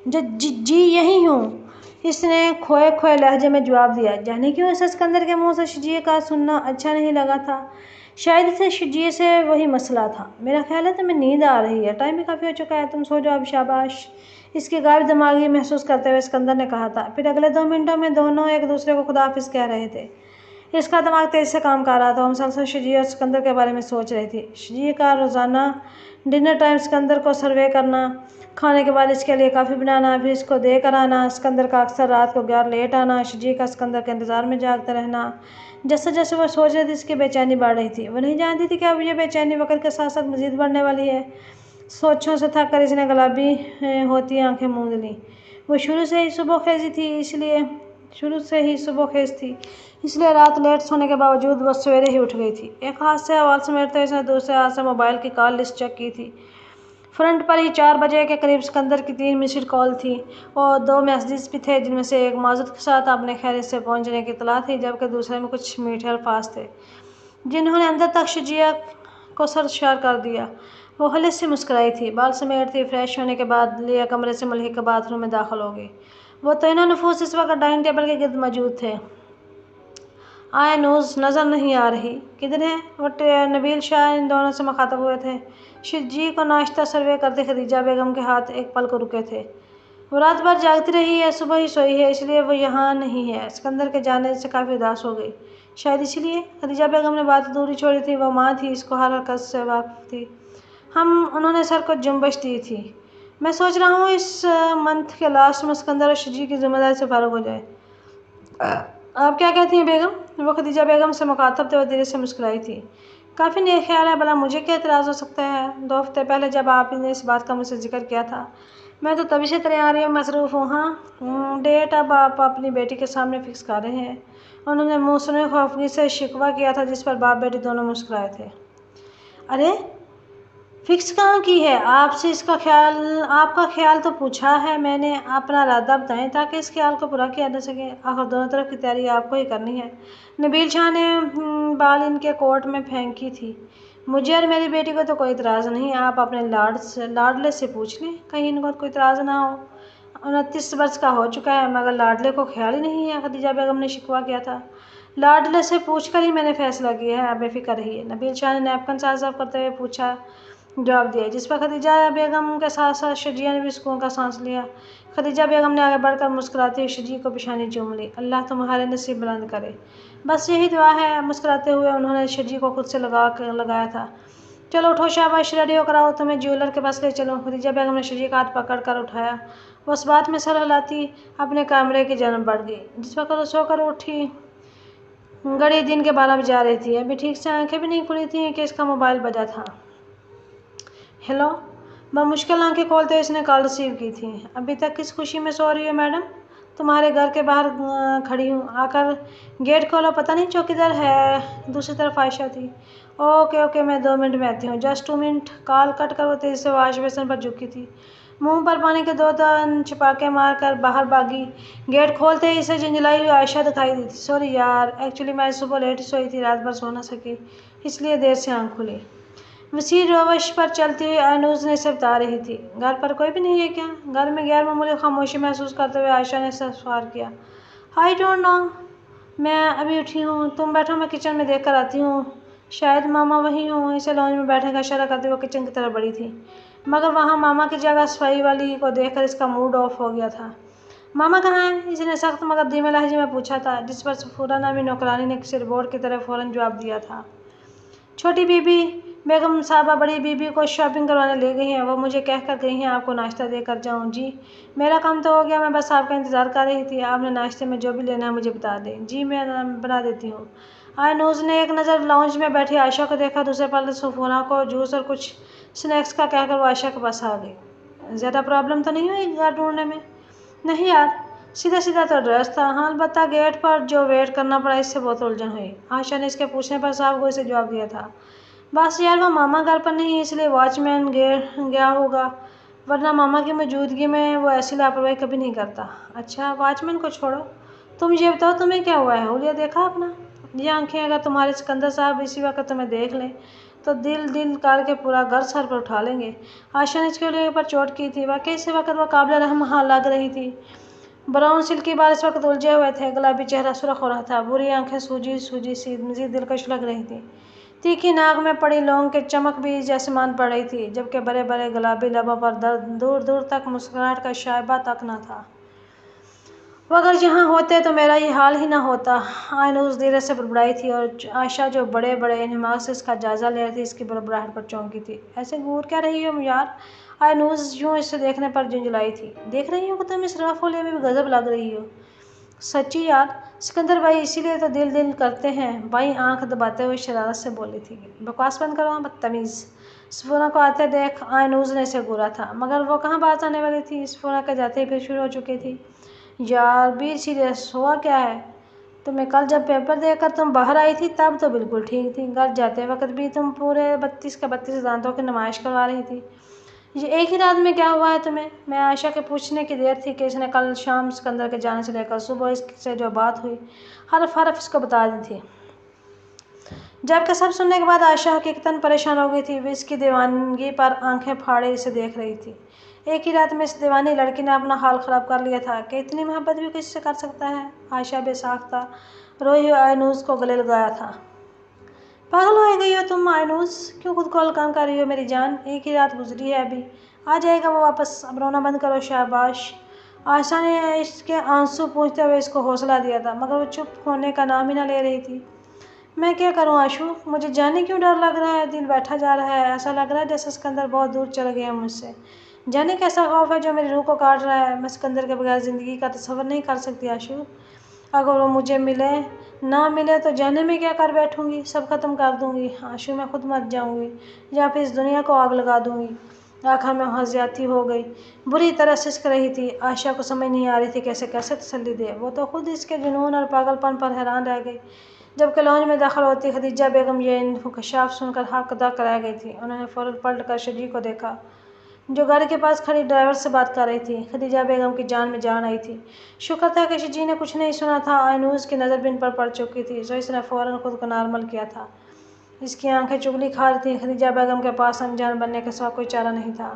جی یہی ہوں، اس نے کھوئے کھوئے لہجے میں جواب دیا۔ جانے کیوں اسے اسکندر کے منہ سے شجیہ کا سننا اچھا نہیں لگا تھا۔ شاید اسے شجیہ سے وہی مسئلہ تھا۔ میرا خیال ہے تمہیں نیند آ رہی ہے، ٹائم بھی کافی ہو چکا ہے، تم سو جاؤ اب۔ شاباش، اس کی غائب دماغی محسوس کرتے ہوئے اسکندر نے کہا تھا۔ پھر اگلے 2 منٹوں میں دونوں ایک دوسرے کو خدا حافظ کہہ رہے تھے۔ اس کا دماغ تیزی سے کام کر رہا تھا، وہ مسلسل شجیہ اور اسکندر کے بارے میں سوچ رہی تھی۔ شجیہ کا روزانہ ڈنر ٹائم، اسکندر کو سروے کرنا، کھانے کے بعد اس کے لیے کافی بنانا، پھر اس کو دے کر آنا، اسکندر کا اکثر رات کو غیر لیٹ آنا، شجیہ کا اسکندر کے انتظار میں جاگتے رہنا۔ جیسے جیسے وہ سوچ رہی تھی اس کی بے چینی بڑھ رہی تھی۔ وہ نہیں جانتی تھی کہ اب یہ بے چینی وقت کے ساتھ ساتھ مزید بڑھنے والی ہے۔ سوچوں سے تھک کر اس نے گلابی ہوتی آنکھیں موند لیں۔ وہ شروع سے ہی صبح خیز تھی، اس لیے رات لیٹ سونے کے باوجود وہ سویرے ہی اٹھ گئی تھی۔ ایک ہاتھ سے احوال سمیٹتے ہوئے اس نے دوسرے ہاتھ سے موبائل کی کال لسٹ چیک کی تھی۔ فرنٹ پر ہی 4 بجے کے قریب اسکندر کی 3 مسڈ کال تھی اور 2 میسیجز بھی تھے، جن میں سے ایک معذرت کے ساتھ اپنے خیریت سے پہنچنے کی اطلاع تھی، جبکہ دوسرے میں کچھ میٹھے الفاظ تھے جنہوں نے اندر تک شجیہ کو سرشار کر دیا۔ وہ خلوص سے مسکرائی تھی، بال سمیٹتی، فریش ہونے کے بعد لیا کمرے سے ملحقہ باتھ روم میں داخل ہو گئی۔ وہ تینوں نفوس اس وقت ڈائننگ ٹیبل کے گرد موجود تھے۔ آئنوز نظر نہیں آ رہی، کدھر ہے وہ؟ نبیل شاہ ان دونوں سے مخاطب ہوئے تھے۔ شجیہ کو ناشتہ سرو کرتے خدیجہ بیگم کے ہاتھ ایک پل کو رکے تھے۔ وہ رات بھر جاگتی رہی ہے، صبح ہی سوئی ہے، اس لیے وہ یہاں نہیں ہے۔ اسکندر کے جانے سے کافی اداس ہو گئی۔ شاید اسی لیے خدیجہ بیگم نے بات ادھوری چھوڑی تھی۔ وہ ماں تھی، اس کو ہر حرکت سے واقف تھی۔ انہوں نے سر کو جنبش دی تھی۔ میں سوچ رہا ہوں اس منتھ کے لاسٹ میں اسکندر اور شجیہ کی ذمہ داری سے فارغ ہو جائے۔ آپ کیا کہتی ہیں بیگم؟ وہ خدیجہ بیگم سے مخاطب تھے۔ وہ دھیرے سے مسکرائی تھی۔ کافی نیک خیال ہے، بھلا مجھے کیا اعتراض ہو سکتا ہے؟ 2 ہفتے پہلے جب آپ نے اس بات کا مجھ سے ذکر کیا تھا، میں تو تبھی سے تیاریوں میں مصروف ہوں۔ ہاں، ڈیٹ اب آپ اپنی بیٹی کے سامنے فکس کر رہے ہیں؟ انہوں نے موسمی خوفگی سے شکوہ کیا تھا، جس پر باپ بیٹی دونوں مسکرائے تھے۔ ارے، فکس کہاں کی ہے؟ آپ سے آپ کا خیال تو پوچھا ہے میں نے۔ اپنا ارادہ بتائیں تاکہ اس خیال کو پورا کیا جا سکے۔ آخر دونوں طرف کی تیاری آپ کو ہی کرنی ہے۔ نبیل شاہ نے بال ان کے کوٹ میں پھینکی تھی۔ مجھے اور میری بیٹی کو تو کوئی اعتراض نہیں، آپ اپنے لاڈلے سے پوچھ لیں، کہیں ان کو کوئی اعتراض نہ ہو۔ 29 برس کا ہو چکا ہے مگر لاڈلے کو خیال ہی نہیں ہے، خدیجہ بیگم نے شکوہ کیا تھا۔ لاڈلے سے پوچھ کر ہی میں نے فیصلہ کیا ہے، آپ بے فکر رہیے۔ نبیل شاہ نے نیپکن صاف صاف کرتے ہوئے جواب دیا، جس پر خدیجہ بیگم کے ساتھ ساتھ شجیہ نے بھی سکون کا سانس لیا۔ خدیجہ بیگم نے آگے بڑھ کر مسکراتی ہوئی شجیہ کو پیشانی چوم لی۔ اللہ تمہارے نصیب بلند کرے، بس یہی دعا ہے۔ مسکراتے ہوئے انہوں نے شجیہ کو خود سے لگایا تھا۔ چلو اٹھو، شاباش، ریڈی ہو کر آؤ، تمہیں جیولر کے پاس لے چلوں۔ خدیجہ بیگم نے شجیہ کا ہاتھ پکڑ کر اٹھایا۔ وہ اس بات میں سر ہلاتی اپنے کمرے کی جانب بڑھ گئی۔ جس وقت وہ سو کر اٹھی گھڑی دن کے 12 بجا رہی تھی۔ ابھی ٹھیک سے آنکھیں بھی نہیں کھلی تھیں کہ اس کا موبائل بجا تھا۔ ہیلو، بمشکل آنکھیں کھولتے ہوئے اس نے کال ریسیو کی تھی۔ ابھی تک کس خوشی میں سو رہی ہو میڈم؟ تمہارے گھر کے باہر کھڑی ہوں، آ کر گیٹ کھولو۔ پتہ نہیں چوکیدار ہے۔ دوسری طرف عائشہ تھی۔ اوکے، میں 2 منٹ میں آتی ہوں، جسٹ 2 منٹ۔ کال کٹ کر وہ تیزی سے واش بیسن پر جھکی تھی، منہ پر پانی کے 2 چھپاکے مار کر باہر بھاگی۔ گیٹ کھولتے ہی اسے جھنجھلائی ہوئی عائشہ دکھائی دی تھی۔ سوری یار، ایکچولی میں صبح لیٹ سوئی تھی، رات بھر سو نہ سکی، اس لیے دیر سے آنکھ کھلی۔ وسیع روش پر چلتی ہوئی آئنوز نے اسے بتا رہی تھی۔ گھر پر کوئی بھی نہیں ہے کیا؟ گھر میں غیر معمولی خاموشی محسوس کرتے ہوئے عائشہ نے سوال کیا۔ آئی ڈونٹ نو، میں ابھی اٹھی ہوں، تم بیٹھو، میں کچن میں دیکھ کر آتی ہوں، شاید ماما وہیں ہوں۔ اسے لانج میں بیٹھنے کا اشارہ کرتے ہوئے وہ کچن کی طرف بڑھی تھی، مگر وہاں ماما کی جگہ صفائی والی کو دیکھ کر اس کا موڈ آف ہو گیا تھا۔ ماما کہاں ہیں؟ اس نے سخت مگر دھیمے لہجے میں پوچھا تھا، جس پر صفورہ نامی نوکرانی نے کسی رپورٹ کی طرح فوراً جواب دیا تھا۔ چھوٹی بی بی بیگم صاحبہ بڑی بیوی کو شاپنگ کروانے لے گئی ہیں، وہ مجھے کہہ کر گئی ہیں آپ کو ناشتہ دے کر جاؤں۔ جی میرا کام تو ہو گیا، میں بس آپ کا انتظار کر رہی تھی، آپ نے ناشتے میں جو بھی لینا ہے مجھے بتا دیں۔ جی میں بنا دیتی ہوں۔ آئنوز نے ایک نظر لاؤنج میں بیٹھی عائشہ کو دیکھا، دوسرے پل سفورہ کو جوس اور کچھ سنیکس کا کہہ کر وہ عائشہ کے پاس آ گئی۔ زیادہ پرابلم تو نہیں ہوئی گھر ڈھونڈنے میں؟ نہیں یار، سیدھا سیدھا تو ایڈریس تھا۔ ہاں البتہ گیٹ پر جو ویٹ کرنا پڑا اس سے بہت الجھن ہوئی۔ عائشہ نے اس کے پوچھنے پر صاف گوئی سے جواب دیا تھا، بس یار وہ ماما گھر پر نہیں اس لیے واچ مین گیا ہوگا، ورنہ ماما کی موجودگی میں وہ ایسی لاپرواہی کبھی نہیں کرتا۔ اچھا واچ مین کو چھوڑو، تم یہ بتاؤ تمہیں کیا ہوا ہے؟ حلیہ دیکھا اپنا؟ یہ آنکھیں اگر تمہارے سکندر صاحب اسی وقت تمہیں دیکھ لیں تو دل کر کے پورا گھر سر پر اٹھا لیں گے۔ عائشہ نے اس کے حلیے پر چوٹ کی تھی، واقعی اسی وقت وہ قابل رحم لگ رہی تھی۔ براؤن سلکی بال اس وقت الجھے ہوئے تھے، گلابی چہرہ سرخ ہو رہا تھا، بری آنکھیں سوجی سی مزید دلکش لگ رہی تھیں، تیکھی ناک میں پڑی لونگ کی چمک بھی جیسے مان پڑ رہی تھی، جبکہ بڑے بڑے گلابی لبوں پر دور دور تک مسکراہٹ کا شائبہ تک نہ تھا۔ وہ اگر یہاں ہوتے تو میرا یہ حال ہی نہ ہوتا، آئنوز دھیرے سے بڑبڑائی تھی، اور عائشہ جو بڑے بڑے انہماک سے اس کا جائزہ لے رہی تھی اس کی بڑبڑاہٹ پر چونکی تھی۔ ایسے گور کیا رہی ہو یار؟ آئنوز یوں اسے دیکھنے پر جھنجھلائی تھی۔ دیکھ رہی ہوں کہ تم اس رف حلیے میں بھی غضب لگ رہی ہو۔ سچی یار؟ سکندر بھائی اسی لیے تو دل کرتے ہیں، بائیں آنکھ دباتے ہوئے شرارت سے بولی تھی۔ بکواس بند کرو بدتمیز۔ سفورہ کو آتے دیکھ آئنوز نے اسے گھورا تھا، مگر وہ کہاں باز آنے والی تھی، سفورہ کے جاتے ہی پھر شروع ہو چکی تھی۔ یار بی سیریس، ہوا کیا ہے تمہیں؟ کل جب پیپر دے کر تم باہر آئی تھی تب تو بالکل ٹھیک تھی، گھر جاتے وقت بھی تم پورے 32 کے 32 دانتوں کی نمائش کروا رہی تھی۔ یہ ایک ہی رات میں کیا ہوا ہے تمہیں؟ میں عائشہ کے پوچھنے کی دیر تھی کہ اس نے کل شام سکندر کے جانے سے لے کر صبح اس سے جو بات ہوئی حرف اس کو بتا دی تھی، جبکہ سب سننے کے بعد عائشہ حقیقتاً پریشان ہو گئی تھی۔ وہ اس کی دیوانگی پر آنکھیں پھاڑے اسے دیکھ رہی تھی۔ ایک ہی رات میں اس دیوانی لڑکی نے اپنا حال خراب کر لیا تھا کہ اتنی محبت بھی کسی سے کر سکتا ہے؟ عائشہ بے ساختہ روئی ہوئی آئنوز کو گلے لگایا تھا۔ پاگل ہو گئی ہو تم آئنوز، کیوں خود کو ہلکا کر رہی ہو میری جان؟ ایک ہی رات گزری ہے، ابھی آ جائے گا وہ واپس، اب رونا بند کرو۔ شاباش۔ عائشہ نے اس کے آنسو پونچھتے ہوئے اس کو حوصلہ دیا تھا، مگر وہ چپ ہونے کا نام ہی نہ لے رہی تھی۔ میں کیا کروں آشو، مجھے جانے کیوں ڈر لگ رہا ہے، دل بیٹھا جا رہا ہے، ایسا لگ رہا ہے جیسے سکندر بہت دور چل گیا مجھ سے۔ جانے کیسا خوف ہے جو میری روح کو کاٹ رہا ہے، میں سکندر کے بغیر زندگی کا تصور نہیں کر سکتی آشو۔ اگر وہ مجھے ملے نہ ملے تو جانے میں کیا کر بیٹھوں گی، سب ختم کر دوں گی آشو، میں خود مر جاؤں گی یا پھر اس دنیا کو آگ لگا دوں گی۔ آخر میں وہاں زیادتی ہو گئی، بری طرح سسک رہی تھی۔ عائشہ کو سمجھ نہیں آ رہی تھی کیسے تسلی دے، وہ تو خود اس کے جنون اور پاگل پن پر حیران رہ گئی۔ جبکہ لاؤنج میں داخل ہوتی خدیجہ بیگم یہ انکشاف سن کر ہک دک رہ گئی تھی۔ انہوں نے فوراً پلٹ کر شجی کو دیکھا جو گاڑی کے پاس کھڑی ڈرائیور سے بات کر رہی تھی۔ خدیجہ بیگم کی جان میں جان آئی تھی۔ شکر تھا کہ شجی نے کچھ نہیں سنا تھا، آئنوز کی نظر بن پر پڑ چکی تھی، سو اس نے فوراً خود کو نارمل کیا تھا۔ اس کی آنکھیں چگلی کھا رہی تھیں، خدیجہ بیگم کے پاس انجان بننے کے سوا کوئی چارہ نہیں تھا۔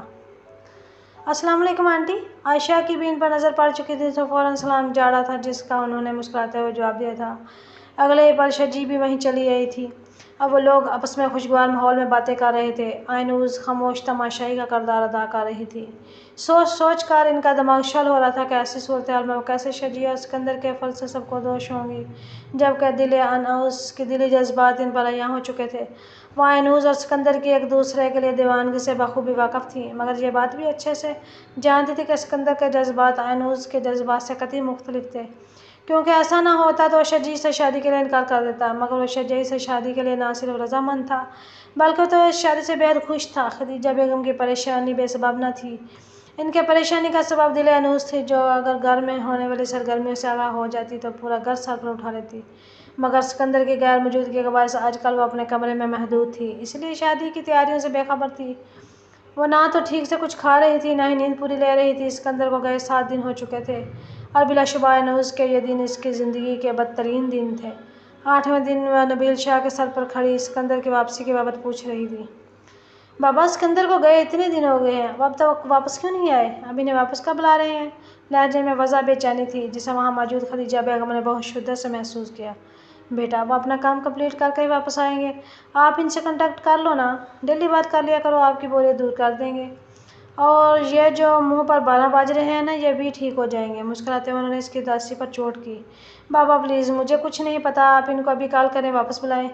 السلام علیکم آنٹی۔ عائشہ کی بین پر نظر پڑ چکی تھی تو فوراً سلام جاڑا تھا، جس کا انہوں نے مسکراتے ہوئے جواب دیا تھا۔ اگلے ہی پل شجی بھی وہیں چلی آئی تھی۔ اب وہ لوگ آپس میں خوشگوار ماحول میں باتیں کر رہے تھے، آئنوز خاموش تماشائی کا کردار ادا کر رہی تھی۔ سوچ کر ان کا دماغ شل ہو رہا تھا کہ ایسی صورتحال میں وہ کیسے شجی اور سکندر کے فرض سے سب کو دوش ہوں گی، جبکہ دل آئنوز کے دلی جذبات ان پر عیاں ہو چکے تھے۔ وہ آئنوز اور سکندر کی ایک دوسرے کے لیے دیوانگی سے بخوبی واقف تھی، مگر یہ بات بھی اچھے سے جانتی تھی کہ سکندر کے جذبات آئنوز کے جذبات سے قطعی مختلف تھے، کیونکہ ایسا نہ ہوتا تو وہ شجی سے شادی کے لیے انکار کر دیتا، مگر وہ شجی سے شادی کے لیے نہ صرف رضامند تھا بلکہ تو اس شادی سے بے حد خوش تھا۔ خدیجہ بیگم کی پریشانی بے سبب نہ تھی، ان کے پریشانی کا سبب دل آئنوز تھی، جو اگر گھر میں ہونے والی سرگرمیوں سے آگاہ ہو جاتی تو پورا گھر سر پر اٹھا لیتی، مگر سکندر کی غیر موجودگی کے باعث آج کل وہ اپنے کمرے میں محدود تھی، اس لیے شادی کی تیاریوں سے بے خبر تھی۔ وہ نہ تو ٹھیک سے کچھ کھا رہی تھی، نہ ہی نیند پوری لے رہی تھی۔ سکندر کو گئے 7 دن ہو چکے تھے اور بلا شبہ آئنوز کے یہ دن اس کی زندگی کے بدترین دن تھے۔ 8ویں دن وہ نبیل شاہ کے سر پر کھڑی سکندر کی واپسی کی بابت پوچھ رہی تھی۔ بابا سکندر کو گئے اتنے دن ہو گئے ہیں، وہ اب تک واپس کیوں نہیں آئے؟ اب انہیں واپس کب لا رہے ہیں؟ لہجے میں واضح بے چینی تھی، جسے وہاں موجود خدیجہ بیگم نے بہت شدت سے محسوس کیا۔ بیٹا وہ اپنا کام کمپلیٹ کر کے ہی واپس آئیں گے، آپ ان سے کنٹیکٹ کر لو نا، ڈیلی بات کر لیا کرو، آپ کی بوریت دور کر دیں گے، اور یہ جو منہ پر 12 باج رہے ہیں نا یہ بھی ٹھیک ہو جائیں گے۔ مسکراتے ہوئے انہوں نے اس کی اداسی پر چوٹ کی۔ بابا پلیز، مجھے کچھ نہیں پتا، آپ ان کو ابھی کال کریں، واپس بلائیں،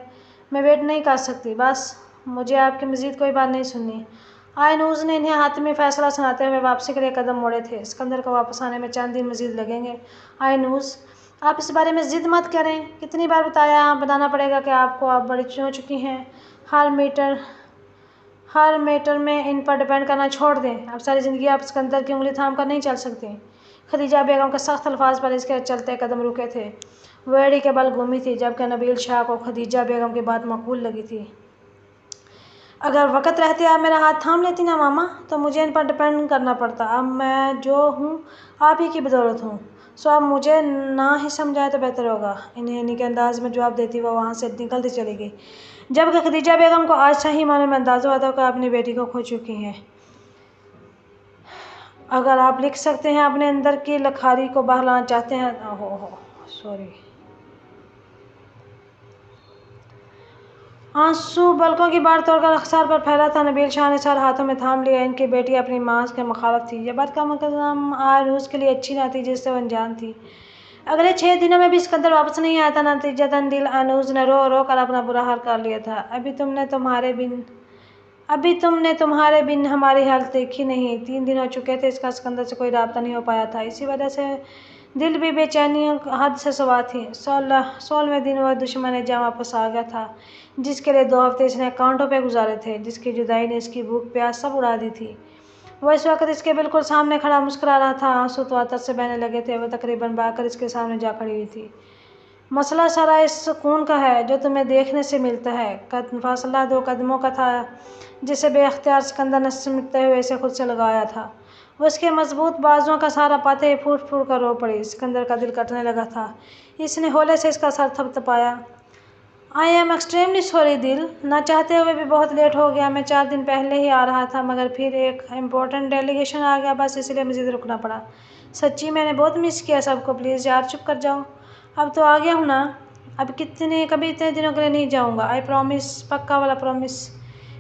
میں ویٹ نہیں کر سکتی، بس مجھے آپ کی مزید کوئی بات نہیں سننی۔ آئینوز نے انہیں حتمی فیصلہ سناتے ہوئے واپسی کے لیے قدم موڑے تھے۔ اسکندر کو واپس آنے میں چند دن مزید لگیں گے۔ آئینوز، آپ اس بارے میں ضد مت کریں۔ کتنی بار بتانا پڑے گا کہ آپ کو اب بڑی ہو چکی ہیں۔ ہر میٹر میں ان پر ڈیپینڈ کرنا چھوڑ دیں۔ اب ساری زندگی آپ اسکندر کی انگلی تھام کر نہیں چل سکتی۔ خدیجہ بیگم کے سخت الفاظ پر اس کے چلتے قدم رکے تھے۔ وہ ایڑی کے بل گھومی تھی، جبکہ نبیل شاہ کو خدیجہ بیگم کی بات معقول لگی تھی۔ اگر وقت رہتے آپ میرا ہاتھ تھام لیتی نا ماما، تو مجھے ان پر ڈیپینڈ کرنا پڑتا۔ اب میں جو ہوں آپ ہی کی بدولت ہوں، سو اب مجھے نہ ہی سمجھائیں تو بہتر ہوگا۔ انہیں کے انداز میں جواب دیتی وہ وہاں سے نکلتی چلی گئی، جبکہ خدیجہ بیگم کو آج صحیح معنوں میں اندازہ ہوا تھا کہ اپنی بیٹی کو کھو چکی ہیں۔ اگر آپ لکھ سکتے ہیں، اپنے اندر کی لکھاری کو باہر لانا چاہتے ہیں۔ آنسو بلکوں کی باڑ توڑ کر رخسار پر پھیلا تھا۔ نبیل شاہ نے سر ہاتھوں میں تھام لیا۔ ان کی بیٹی اپنی ماں کے مخالف تھی۔ یہ بات کم از کم آئینوز کے لیے اچھی نہ تھی، جس سے وہ انجان تھی۔ اگلے 6 دنوں میں بھی اسکندر واپس نہیں آیا تھا۔ نتیجتاً دل آئینوز نے رو رو کر اپنا برا حال کر لیا تھا۔ ابھی تم نے تمہارے بن ہماری حالت دیکھی نہیں۔ 3 دن ہو چکے تھے اس کا اسکندر سے کوئی رابطہ نہیں ہو پایا تھا۔ اسی وجہ سے دل بھی بے چینیوں حد سے سوا تھی۔ 16ویں دن وہ دشمن جاں واپس آ گیا تھا، جس کے لیے 2 ہفتے اس نے کانٹوں پہ گزارے تھے، جس کی جدائی نے اس کی بھوک پیاس سب اڑا دی تھی۔ وہ اس وقت اس کے بالکل سامنے کھڑا مسکرا رہا تھا۔ آنسو تواتر سے بہنے لگے تھے۔ وہ تقریباً بھاگ کر اس کے سامنے جا کھڑی ہوئی تھی۔ مسئلہ سارا اس سکون کا ہے جو تمہیں دیکھنے سے ملتا ہے۔ فاصلہ 2 قدموں کا تھا، جسے بے اختیار اسکندر نے سمٹتے ہوئے اسے خود سے لگایا تھا۔ وہ اس کے مضبوط بازوؤں کا سہارا پاتے ہی پھوٹ پھوٹ کر رو پڑی۔ اسکندر کا دل کٹنے لگا تھا۔ اس نے ہولے سے اس کا سر تھپ تھپایا۔ آئی ایم ایکسٹریملی سوری دل، نہ چاہتے ہوئے بھی بہت لیٹ ہو گیا۔ میں 4 دن پہلے ہی آ رہا تھا، مگر پھر ایک امپورٹنٹ ڈیلیگیشن آ گیا، بس اس لیے مزید رکنا پڑا۔ سچی میں نے بہت مس کیا سب کو۔ پلیز یار چپ کر جاؤ۔ اب تو آ گیا ہوں نا، اب کبھی اتنے دنوں کے لیے نہیں جاؤں گا۔ آئی پرامس، پکا والا پرامس۔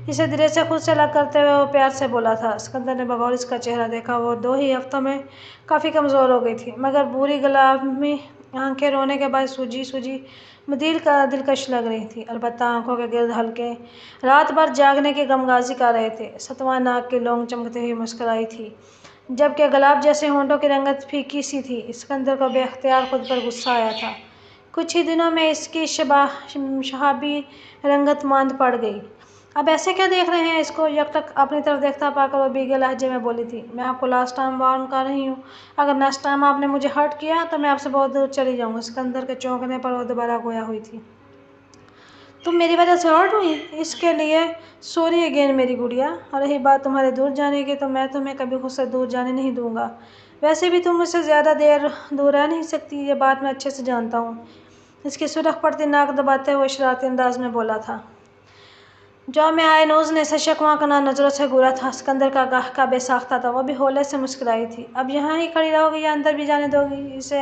اسے دھیرے سے خود سے الگ کرتے ہوئے وہ پیار سے بولا تھا۔ اسکندر نے بغور اس کا چہرہ دیکھا۔ وہ 2 ہی ہفتوں میں کافی کمزور ہو گئی تھی، مگر بری گلابی آنکھیں رونے کے بعد سوجی دلکش لگ رہی تھیں۔ البتہ آنکھوں کے گرد ہلکے رات بھر جاگنے کی غمگازی کر رہے تھے۔ 7واں ناک کی لونگ چمکتی ہوئی مسکرائی تھی، جبکہ گلاب جیسے ہونٹوں کی رنگت پھیکی سی تھی۔ اسکندر کو بے اختیار خود پر غصہ آیا تھا۔ کچھ ہی دنوں میں اس کی شہابی رنگت ماند پڑ گئی۔ اب ایسے کیا دیکھ رہے ہیں اس کو؟ یکٹک اپنی طرف دیکھتا پا کر وہ بھیگے لہجے میں بولی تھی، میں آپ کو لاسٹ ٹائم وارن کر رہی ہوں، اگر نیکسٹ ٹائم آپ نے مجھے ہرٹ کیا تو میں آپ سے بہت دور چلی جاؤں گی۔ اسکندر کے چونکنے پر وہ دوبارہ گویا ہوئی تھی۔ تم میری وجہ سے ہرٹ ہوئی؟ اس کے لیے سوری اگین میری گڑیا۔ اور رہی بات تمہارے دور جانے کی، تو میں تمہیں کبھی خود سے دور جانے نہیں دوں گا۔ ویسے بھی تم مجھ سے زیادہ دیر دور رہ نہیں سکتی، یہ بات میں اچھے سے جانتا ہوں۔ اس کی سرخ پڑتی ناک دباتے ہوئے شرارتی انداز میں بولا تھا۔ جو میں آئینوز نے اسے شکواں کناں نظروں سے گھورا تھا۔ اسکندر کا گہکا بے ساختہ تھا۔ وہ بھی ہولے سے مسکرائی تھی۔ اب یہاں ہی کھڑی رہو گی یا اندر بھی جانے دو گی؟ اسے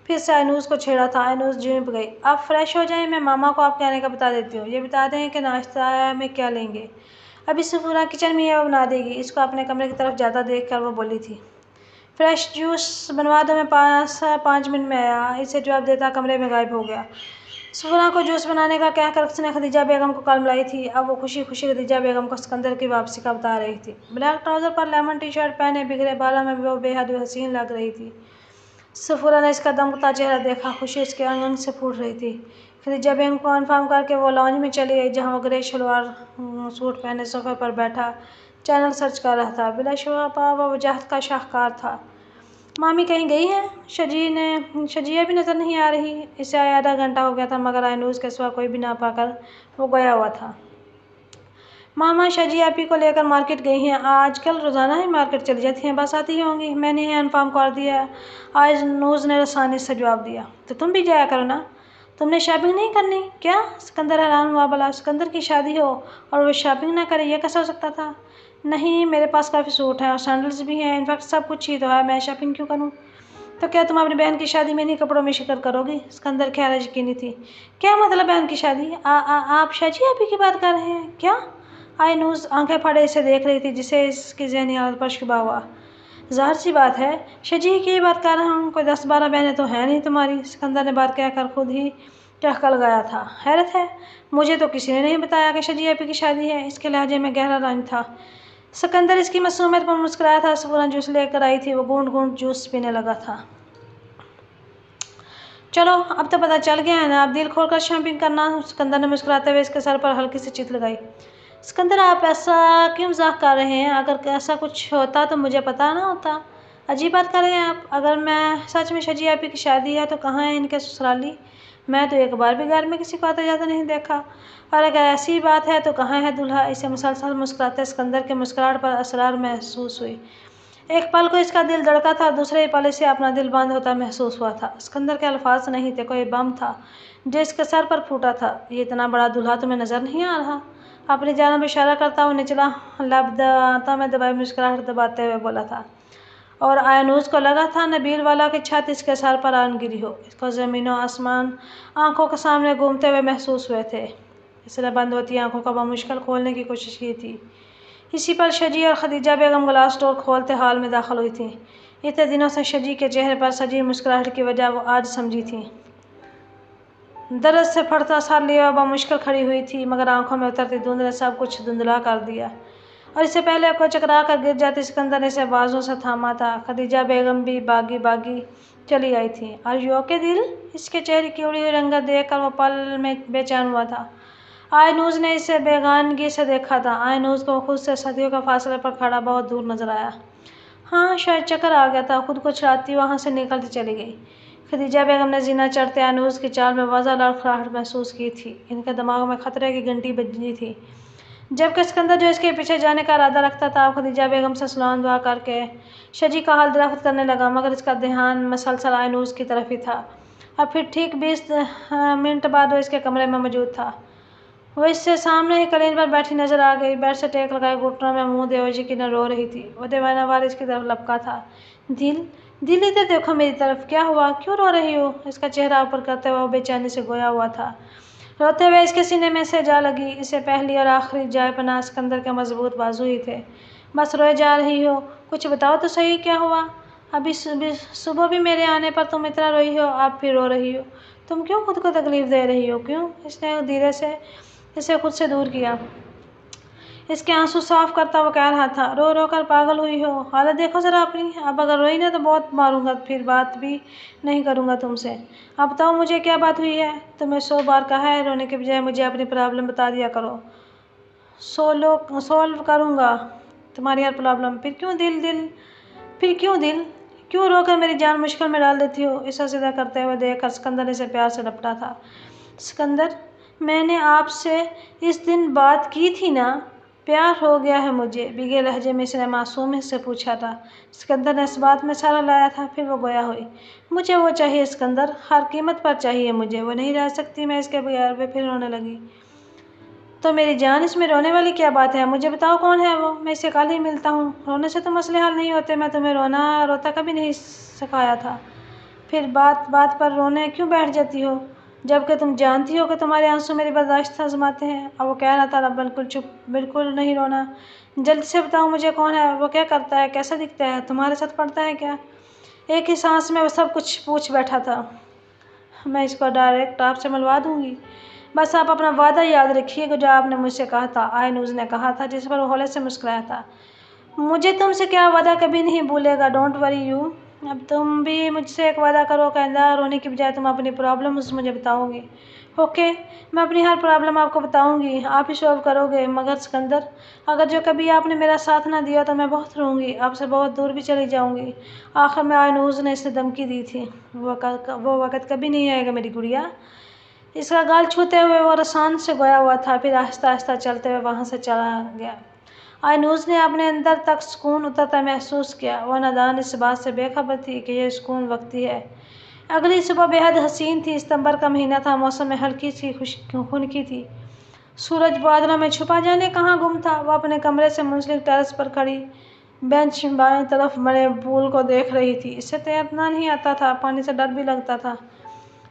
پھر سے آئینوز کو چھیڑا تھا۔ آئینوز جھونپ گئی۔ آپ فریش ہو جائیں، میں ماما کو آپ کے آنے کا بتا دیتی ہوں۔ یہ بتا دیں کہ ناشتہ میں کیا لیں گے۔ ابھی سفورہ کچن میں ہے، وہ بنا دے گی۔ اس کو اپنے کمرے کی طرف جاتا دیکھ کر وہ بولی تھی، فریش جوس بنوا دو، میں 5 منٹ میں آیا۔ اسے جواب دیتا کمرے میں غائب ہو گیا۔ سفورہ کو جوس بنانے کا کہہ کر اس نے خدیجہ بیگم کو کال ملائی تھی۔ اب وہ خوشی خوشی خدیجہ بیگم کو اسکندر کی واپسی کا بتا رہی تھی۔ بلیک ٹراؤزر پر لیمن ٹی شرٹ پہنے بگڑے بالوں میں وہ بے حد حسین لگ رہی تھی۔ سفورہ نے اس کا دمکتا چہرہ دیکھا۔ خوشی اس کے انگ انگ سے پھوٹ رہی تھی۔ خدیجہ بیگم کو انفارم کر کے وہ لاؤنج میں چلی گئی، جہاں وہ گرے شلوار سوٹ پہنے صوفے پر بیٹھا چینل سرچ کر رہا تھا۔ بلا شبہ وہ وجاہت کا شاہکار تھا۔ مامی کہیں گئی ہیں؟ شجیہ بھی نظر نہیں آ رہی۔ اسے آئے آدھا گھنٹہ ہو گیا تھا، مگر آئینوز کے سوا کوئی بھی نہ پا کر وہ گیا ہوا تھا۔ ماما شجیہ اپی کو لے کر مارکیٹ گئی ہیں۔ آج کل روزانہ ہی مارکیٹ چلی جاتی ہیں، بس آتی ہی ہوں گی، میں نے انہیں انفارم کر دیا، آئینوز نے رسانی سے جواب دیا۔ تو تم بھی جایا کرو نا، تم نے شاپنگ نہیں کرنی کیا؟ اسکندر حیران ہوا۔ بھلا اسکندر کی شادی ہو اور وہ شاپنگ نہ کرے، یہ کیسے ہو سکتا تھا؟ نہیں، میرے پاس کافی سوٹ ہیں اور سینڈلز بھی ہیں، انفیکٹ سب کچھ ہی تو ہے، میں شاپنگ کیوں کروں؟ تو کیا تم اپنی بہن کی شادی میں انہی کپڑوں میں شرکت کرو گی؟ اسکندر کی حیرت یقینی تھی۔ کیا مطلب بہن کی شادی؟ آپ شجیہ اپی کی بات کر رہے ہیں کیا؟ آئینوز آنکھیں پھاڑے اسے دیکھ رہی تھی، جسے اس کی ذہنی حالت پر شبہ ہوا۔ ظاہر سی بات ہے شجیہ کی ہی بات کر رہا ہوں، کوئی 10-12 بہنیں تو ہیں نہیں تمہاری۔ اسکندر نے بات کہہ کر خود ہی ٹہکل گیا تھا۔ حیرت ہے، مجھے تو کسی نے نہیں بتایا کہ شجی آپی کی شادی ہے۔ اس کے لہجے میں گہرا رنج تھا۔ سکندر اس کی معصومیت پر مسکرایا تھا۔ سپورنا جوس لے کر آئی تھی، وہ گھونٹ گھونٹ جوس پینے لگا تھا۔ چلو اب تو پتہ چل گیا ہے نا، اب دل کھول کر شاپنگ کرنا۔ سکندر نے مسکراتے ہوئے اس کے سر پر ہلکی سی چیخ لگائی۔ سکندر آپ ایسا کیوں مذاق کر رہے ہیں؟ اگر ایسا کچھ ہوتا تو مجھے پتہ نہ ہوتا۔ عجیب بات کر رہے ہیں آپ۔ اگر میں سچ میں شجی آپی کی شادی ہے تو کہاں ہے ان کے سسرالی؟ میں تو ایک بار بھی گھر میں کسی کو آتے جاتے نہیں دیکھا۔ اور اگر ایسی بات ہے تو کہاں ہے دولہا؟ اسے مسلسل مسکراتے سکندر کے مسکراہٹ پر اسرار محسوس ہوئی۔ ایک پل کو اس کا دل دھڑکا تھا، دوسرے پل اسے اپنا دل بند ہوتا محسوس ہوا تھا۔ سکندر کے الفاظ نہیں تھے، کوئی بم تھا جو اس کے سر پر پھوٹا تھا۔ یہ اتنا بڑا دولہا تمہیں نظر نہیں آ رہا؟ اپنی جانب اشارہ کرتا ہوا نچلا لب دانتوں میں دبائی مسکراہٹ دباتے ہوئے بولا تھا۔ اور آئنوز کو لگا تھا نبیل والا کی چھت اس کے سر پر آن گری ہو۔ اس کو زمین و آسمان آنکھوں کے سامنے گھومتے ہوئے محسوس ہوئے تھے۔ اس نے بند ہوتی آنکھوں کو بمشکل کھولنے کی کوشش کی تھی۔ اسی پل شجی اور خدیجہ بیگم گلاس ڈور کھولتے ہال میں داخل ہوئی تھیں۔ اتنے دنوں سے شجی کے چہرے پر سجی مسکراہٹ کی وجہ وہ آج سمجھی تھی۔ درد سے پھٹتا سر لیے وہ بمشکل کھڑی ہوئی تھی، مگر آنکھوں میں اترتی دھند نے سب کچھ دھندلا کر دیا، اور اس سے پہلے کو چکرا کر گر جاتی سکندر نے اسے بازوؤں سے تھاما تھا۔ خدیجہ بیگم بھی باگی باگی چلی آئی تھی۔ "آر یو اوکے دل؟" اس کے چہرے کی اڑی ہوئی رنگت دیکھ کر وہ پل میں بے چین ہوا تھا۔ آئنوز نے اسے بیگانگی سے دیکھا تھا۔ آئنوز کو خود سے صدیوں کے فاصلے پر کھڑا بہت دور نظر آیا۔ ہاں، شاید چکر آ گیا تھا۔ خود کو چھڑاتی وہاں سے نکلتی چلی گئی۔ خدیجہ بیگم نے زینہ چڑھتے آئنوز کی چال میں واضح لڑکھڑاہٹ محسوس کی تھی۔ ان کے دماغ میں خطرے کی گھنٹی بجی تھی، جبکہ سکندر جو اس کے پیچھے جانے کا ارادہ رکھتا تھا، اب خدیجہ بیگم سے سلام دعا کر کے شجی کا حال دریافت کرنے لگا، مگر اس کا دھیان مسلسل آئنوز کی طرف ہی تھا۔ اب پھر ٹھیک 20 منٹ بعد وہ اس کے کمرے میں موجود تھا۔ وہ اس سے سامنے ہی قالین پر بیٹھی نظر آ گئی، بیڈ سے ٹیک لگائے گھٹنوں میں منہ دے وہ یقیناً رو رہی تھی۔ وہ دیوانہ وار اس کی طرف لپکا تھا۔ دل ادھر دیکھو میری طرف، کیا ہوا؟ کیوں رو رہی ہو؟ اس کا چہرہ اوپر کرتے ہوئے وہ بے چینی سے گویا ہوا تھا۔ روتے ہوئے اس کے سینے میں سے جا لگی۔ اسے پہلی اور آخری جائے پناہ سکندر کے مضبوط بازو ہی تھے۔ بس روئے جا رہی ہو، کچھ بتاؤ تو صحیح، کیا ہوا؟ ابھی صبح بھی میرے آنے پر تم اتنا روئی ہو، اب پھر رو رہی ہو۔ تم کیوں خود کو تکلیف دے رہی ہو؟ کیوں؟ اس نے دھیرے سے اسے خود سے دور کیا۔ اس کے آنسو صاف کرتا وہ کہہ رہا تھا، رو رو کر پاگل ہوئی ہو، حالت دیکھو ذرا اپنی۔ اب اگر روئی نا تو بہت ماروں گا، پھر بات بھی نہیں کروں گا تم سے۔ اب بتاؤ مجھے کیا بات ہوئی ہے؟ تمہیں 100 بار کہا ہے رونے کے بجائے مجھے اپنی پرابلم بتا دیا کرو، سولو کروں گا تمہاری ہر پرابلم۔ پھر کیوں دل؟ کیوں رو کر میری جان مشکل میں ڈال دیتی ہو؟ اسے سیدھا کرتے ہوئے دیکھ کر سکندر نے اسے پیار سے لپٹا تھا۔ سکندر، میں نے آپ سے اس دن بات کی تھی نا، پیار ہو گیا ہے مجھے، بھیگے لہجے میں اس نے معصوم سے پوچھا تھا۔ سکندر نے اس بات میں سر ہلایا تھا، پھر وہ گویا ہوئی۔ مجھے وہ چاہیے سکندر، ہر قیمت پر چاہیے مجھے، وہ نہیں رہ سکتی میں اس کے بغیر۔ وہ پھر رونے لگی۔ تو میری جان، اس میں رونے والی کیا بات ہے؟ مجھے بتاؤ کون ہے وہ، میں اسے کل ہی ملتا ہوں۔ رونے سے تو مسئلے حل نہیں ہوتے، میں تمہیں روتا کبھی نہیں سکھایا تھا، پھر بات بات پر رونے کیوں بیٹھ جاتی ہو، جبکہ تم جانتی ہو کہ تمہارے آنسو میری برداشت آزماتے ہیں۔ اب وہ کہہ رہا تھا، بالکل چپ، بالکل نہیں رونا، جلدی سے بتاؤ مجھے کون ہے وہ، کیا کرتا ہے، کیسا دکھتا ہے، تمہارے ساتھ پڑھتا ہے کیا؟ ایک ہی سانس میں وہ سب کچھ پوچھ بیٹھا تھا۔ میں اس کو ڈائریکٹ آپ سے ملوا دوں گی، بس آپ اپنا وعدہ یاد رکھیے جو آپ نے مجھ سے کہا تھا، آئنوز نے کہا تھا، جس پر وہ ہولے سے مسکرایا تھا۔ مجھے تم سے کیا وعدہ کبھی نہیں بھولے گا، ڈونٹ وری یو۔ اب تم بھی مجھ سے ایک وعدہ کرو کہ آئندہ رونے کی بجائے تم اپنی پرابلمز مجھے بتاؤ گی۔ اوکے، میں اپنی ہر پرابلم آپ کو بتاؤں گی، آپ ہی سولو کرو گے۔ مگر سکندر، اگر جو کبھی آپ نے میرا ساتھ نہ دیا تو میں بہت روں گی، آپ سے بہت دور بھی چلی جاؤں گی۔ آخر میں آئنوز نے اسے دھمکی دی تھی، وہ وقت کبھی نہیں آئے گا میری گڑیا۔ اس کا گال چھوتے ہوئے وہ رسان سے گویا ہوا تھا، پھر آہستہ آہستہ چلتے ہوئے وہاں سے چلا گیا۔ آئنوز نے اپنے اندر تک سکون اترتا محسوس کیا۔ وہ نادان اس بات سے بے خبر تھی کہ یہ سکون وقتی ہے۔ اگلی صبح بے حد حسین تھی۔ ستمبر کا مہینہ تھا، موسم میں ہلکی سی خنکی تھی۔ سورج بادلوں میں چھپا جانے کہاں گم تھا۔ وہ اپنے کمرے سے منسلک ٹیرس پر کھڑی بینچ بائیں طرف بنے پول کو دیکھ رہی تھی۔ اسے تیرنا نہیں آتا تھا، پانی سے ڈر بھی لگتا تھا،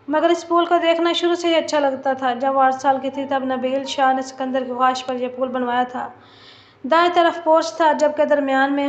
مگر اس پول کو دیکھنا شروع سے ہی اچھا لگتا تھا۔ جب وہ 8 سال کی تھی تب نبیل شاہ نے سکندر کی خواہش پر یہ پول بنوایا تھا۔ دائیں طرف پورچ تھا، جبکہ درمیان میں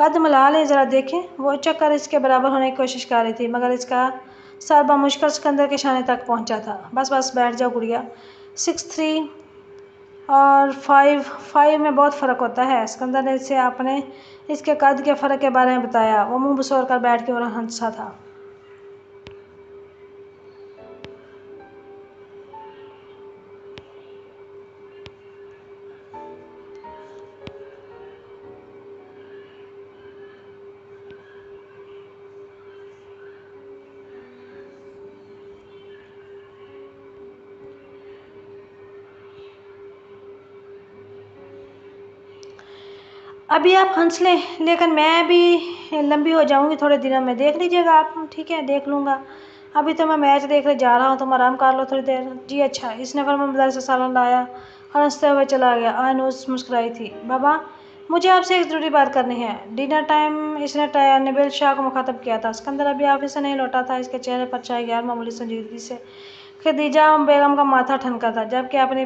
قد ملا لیں، ذرا دیکھیں۔ وہ اچک کر اس کے برابر ہونے کی کوشش کر رہی تھی مگر اس کا سر بمشکل سکندر کے شانے تک پہنچا تھا۔ بس بس بیٹھ جاؤ گڑیا، 6'3" اور 5'5" میں بہت فرق ہوتا ہے۔ سکندر نے اسے اپنے اس کے قد کے فرق کے بارے میں بتایا۔ وہ منہ بسور کر بیٹھ کے اور ہنسا تھا۔ ابھی آپ ہنس لیں لیکن میں بھی لمبی ہو جاؤں گی تھوڑے دنوں میں، دیکھ لیجیے گا آپ۔ ٹھیک ہے، دیکھ لوں گا۔ ابھی تو میں میچ دیکھنے جا رہا ہوں، تم آرام کر لو تھوڑی دیر۔ جی اچھا۔ اس نے فوراً مدرسے سے سالن لایا اور ہنستے ہوئے چلا گیا۔ آئنوس مسکرائی تھی۔ بابا، مجھے آپ سے ایک ضروری بات کرنی ہے۔ Dinner time. اس نے نبیل شاہ کو مخاطب کیا تھا۔ سکندر ابھی آفس سے نہیں لوٹا تھا۔ اس کے چہرے پر چھائی غیر معمولی سنجیدگی سے خدیجہ بیگم کا ماتھا ٹھنکا تھا جبکہ اپنی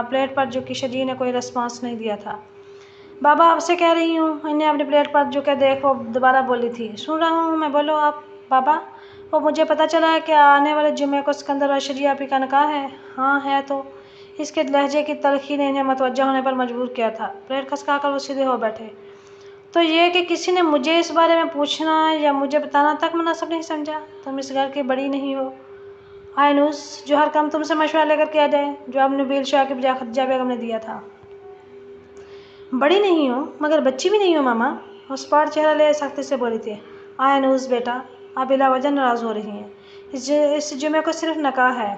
پلیٹ پر جھکی شجی نے کوئی رسپانس نہیں دیا تھا۔ بابا، آپ سے کہہ رہی ہوں۔ انہیں اپنی پلیٹ پر جھکے دیکھ وہ دوبارہ بولی تھی۔ سن رہا ہوں میں، بولو آپ بابا۔ وہ مجھے پتہ چلا ہے کہ آنے والے جمعے کو سکندر اور شجی آپی کا نکاح ہے۔ ہاں ہے تو۔ اس کے لہجے کی تلخی نے انہیں متوجہ ہونے پر مجبور کیا تھا۔ پلیٹ کھسکا کر وہ سیدھے ہو بیٹھے۔ تو یہ کہ کسی نے مجھے اس بارے میں پوچھنا یا مجھے بتانا تک مناسب نہیں سمجھا۔ تم اس گھر کی بڑی نہیں ہو آئنوس جو ہر کام تم سے مشورہ لے کر کیا جائے۔ جواب نبیل شاہ کی بجائے خدیجہ بیگم نے دیا تھا۔ بڑی نہیں ہوں مگر بچی بھی نہیں ہوں ماما، وہ سپاٹ چہرہ لے سختی سے بولی تھی۔ آئنوس بیٹا، آپ بلا وجہ ناراض ہو رہی ہیں۔ اس جمعے کو صرف نکاح ہے۔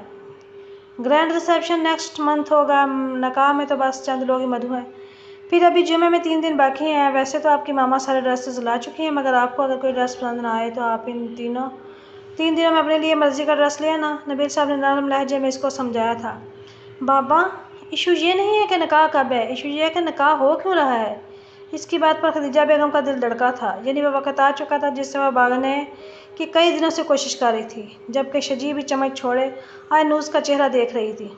گرینڈ ریسیپشن نیکسٹ منتھ ہوگا۔ نکاح میں تو بس چند لوگ ہی مدعو ہیں۔ پھر ابھی جمعے میں 3 دن باقی ہیں۔ ویسے تو آپ کی ماما سارے ڈریسز لا چکی ہیں مگر آپ کو اگر کوئی ڈریس پسند نہ آئے تو آپ ان 3 دنوں میں اپنے لیے مرضی کا ڈریس لے آنا۔ نبیل صاحب نے نرم لہجے میں اس کو سمجھایا تھا۔ بابا، ایشو یہ نہیں ہے کہ نکاح کب ہے، ایشو یہ ہے کہ نکاح ہو کیوں رہا ہے۔ اس کی بات پر خدیجہ بیگم کا دل دھڑکا تھا۔ یعنی وہ وقت آ چکا تھا جس سے وہ بھاگنے کی کئی دنوں سے کوشش کر رہی تھی جبکہ شجی بھی چمچ چھوڑے آئنوس کا چہرہ دیکھ رہی تھی۔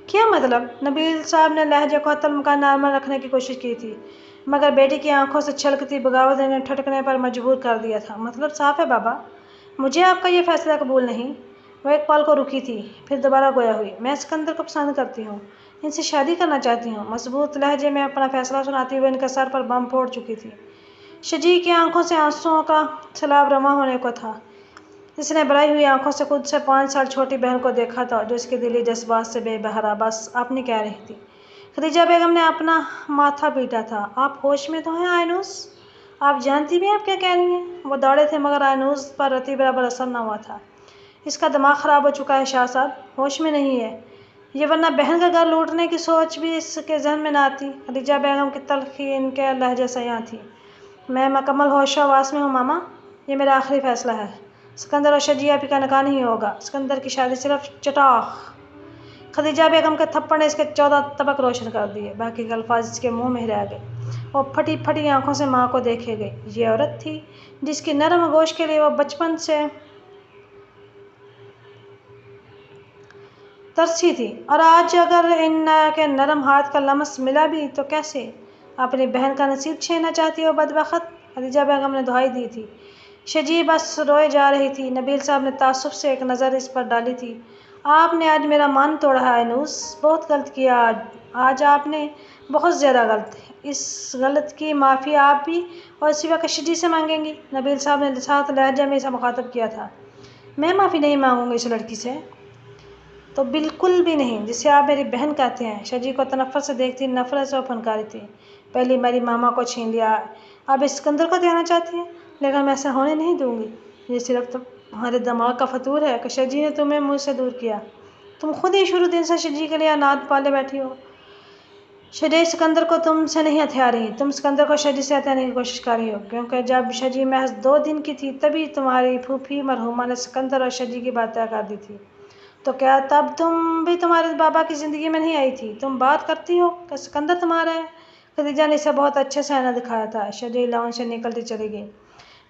کیا مطلب؟ نبیل صاحب نے لہجے کو حتی الامکان نارمل رکھنے کی کوشش کی تھی مگر بیٹی کی آنکھوں سے چھلکتی بغاوت نے انہیں ٹھٹکنے پر مجبور کر دیا تھا۔ مطلب صاف ہے بابا، مجھے آپ کا یہ فیصلہ قبول نہیں۔ وہ ایک پل کو رکی تھی پھر دوبارہ گویا ہوئی۔ میں سکندر کو پسند کرتی ہوں، ان سے شادی کرنا چاہتی ہوں، مضبوط لہجے میں اپنا فیصلہ سناتی ہوئے ان کے سر پر بم پھوڑ چکی تھی۔ شجی کی آنکھوں سے آنسوؤں کا سیلاب رواں ہونے کو تھا۔ اس نے بھرائی ہوئی آنکھوں سے خود سے 5 سال چھوٹی بہن کو دیکھا تھا جو اس کے دلی جذبات سے بے بہرا بس اپنی کہہ رہی تھی۔ خدیجہ بیگم نے اپنا ماتھا پیٹا تھا۔ آپ ہوش میں تو ہیں آئنوس؟ آپ جانتی بھی ہیں آپ کیا کہہ رہی ہیں؟ وہ دوڑے تھے مگر آئنوس پر رتی برابر اثر نہ ہوا تھا۔ اس کا دماغ خراب ہو چکا ہے شاہ صاحب، ہوش میں نہیں ہے یہ، ورنہ بہن کا گھر لوٹنے کی سوچ بھی اس کے ذہن میں نہ آتی۔ خدیجہ بیگم کی تلخی ان کے لہجے سے یہاں تھی۔ میں مکمل ہوش و حواس میں ہوں ماما، یہ میرا آخری فیصلہ ہے۔ سکندر اور شجی آپی کا نکاح نہیں ہوگا، سکندر کی شادی صرف چٹاخ۔ خدیجہ بیگم کے تھپڑ نے اس کے 14 طبق روشن کر دیے، باقی کے الفاظ اس کے منہ میں ہی رہ گئے۔ وہ پھٹی پھٹی آنکھوں سے ماں کو دیکھے گئی۔ یہ عورت تھی جس کی نرم گوش کے لیے وہ بچپن سے ترسی تھی، اور آج اگر ان کے نرم ہاتھ کا لمس ملا بھی تو کیسے؟ اپنی بہن کا نصیب چھیننا چاہتی ہو بدبخت، خدیجہ بیگم نے دہائی دی تھی۔ شجی بس روئے جا رہی تھی۔ نبیل صاحب نے تعصب سے ایک نظر اس پر ڈالی تھی۔ آپ نے آج میرا مان توڑا ہے آئنوس، بہت غلط کیا آج آپ نے، بہت زیادہ غلط۔ اس غلط کی معافی آپ بھی اور اسی وقت شجی سے مانگیں گی؟ نبیل صاحب نے سخت لہجے میں اسے مخاطب کیا تھا۔ میں معافی نہیں مانگوں گی اس لڑکی سے۔ تو بالکل بھی نہیں، جسے آپ میری بہن کہتے ہیں۔ شجی کو تنفر سے دیکھتی نفرت سے وہ پھنکاری تھی۔ پہلے میری ماما کو چھین لیا، اب اس سکندر کو دینا چاہتی ہیں، لیکن میں ایسا ہونے نہیں دوں گی۔ یہ صرف تمہارے دماغ کا فطور ہے کہ شجی نے تمہیں مجھ سے دور کیا۔ تم خود ہی شروع دن سے شجی کے لیے اناد پالے بیٹھی ہو۔ شجی سکندر کو تم سے نہیں ہتھیا رہی، تم سکندر کو شجی سے ہتھیانے کی کوشش کر رہی ہو، کیونکہ جب شجی محض 2 دن کی تھی تبھی تمہاری پھوپھی مرحومہ نے سکندر اور شجی کی بات طے کر دی تھی۔ تو کیا تب تم بھی تمہارے بابا کی زندگی میں نہیں آئی تھی؟ تم بات کرتی ہو کہ سکندر تمہارا ہے۔ خدیجہ نے اسے بہت اچھے سے آئینہ دکھایا تھا۔ شجی لاؤنج سے نکلتی چلی گئی۔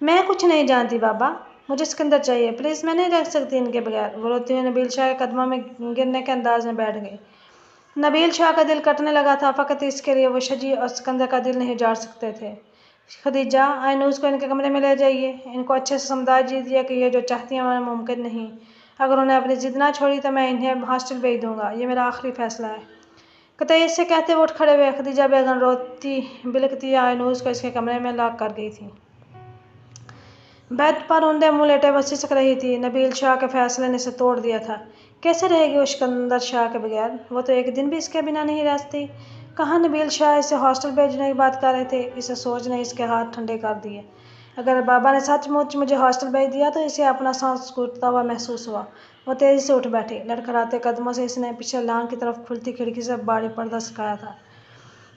میں کچھ نہیں جانتی بابا، مجھے سکندر چاہیے، پلیز میں نہیں رہ سکتی ان کے بغیر۔ وہ روتے ہوئے نبیل شاہ کے قدموں میں گرنے کے انداز میں بیٹھ گئی۔ نبیل شاہ کا دل کٹنے لگا تھا، فقط اس کے لیے وہ شجی اور سکندر کا دل نہیں جاڑ سکتے تھے۔ خدیجہ، آئنوز کو ان کے کمرے میں لے جائیے، ان کو اچھے سے سمجھا دیجیے کہ یہ جو چاہتی ہیں وہ ممکن نہیں۔ اگر انہیں اپنی ضد نہ چھوڑی تو میں انہیں ہاسٹل بھیج دوں گا، یہ میرا آخری فیصلہ ہے۔ قطعی سے کہتے وہ اٹھ کھڑے ہوئے۔ خدیجہ بیگم روتی بلکتی آئنوز کو اس کے کمرے میں لاک کر گئی تھی۔ بیڈ پر اوندے منہ لیٹے وہ سسک رہی تھی۔ نبیل شاہ کے فیصلے نے اسے توڑ دیا تھا۔ کیسے رہے گی وہ سکندر شاہ کے بغیر؟ وہ تو ایک دن بھی اس کے بنا نہیں رہ سکتی۔ کہاں نبیل شاہ اسے ہاسٹل بھیجنے کی بات کر رہے تھے؟ اسے سوچ نے اس کے ہاتھ ٹھنڈے کر دیے۔ اگر بابا نے سچ مچ مجھے ہاسٹل بھیج دیا تو اسے اپنا سانس گھٹتا ہوا محسوس ہوا۔ وہ تیزی سے اٹھ بیٹھی۔ لڑکھڑاتے قدموں سے اس نے پیچھے لان کی طرف کھلتی کھڑکی سے باہری پردہ سکھایا تھا۔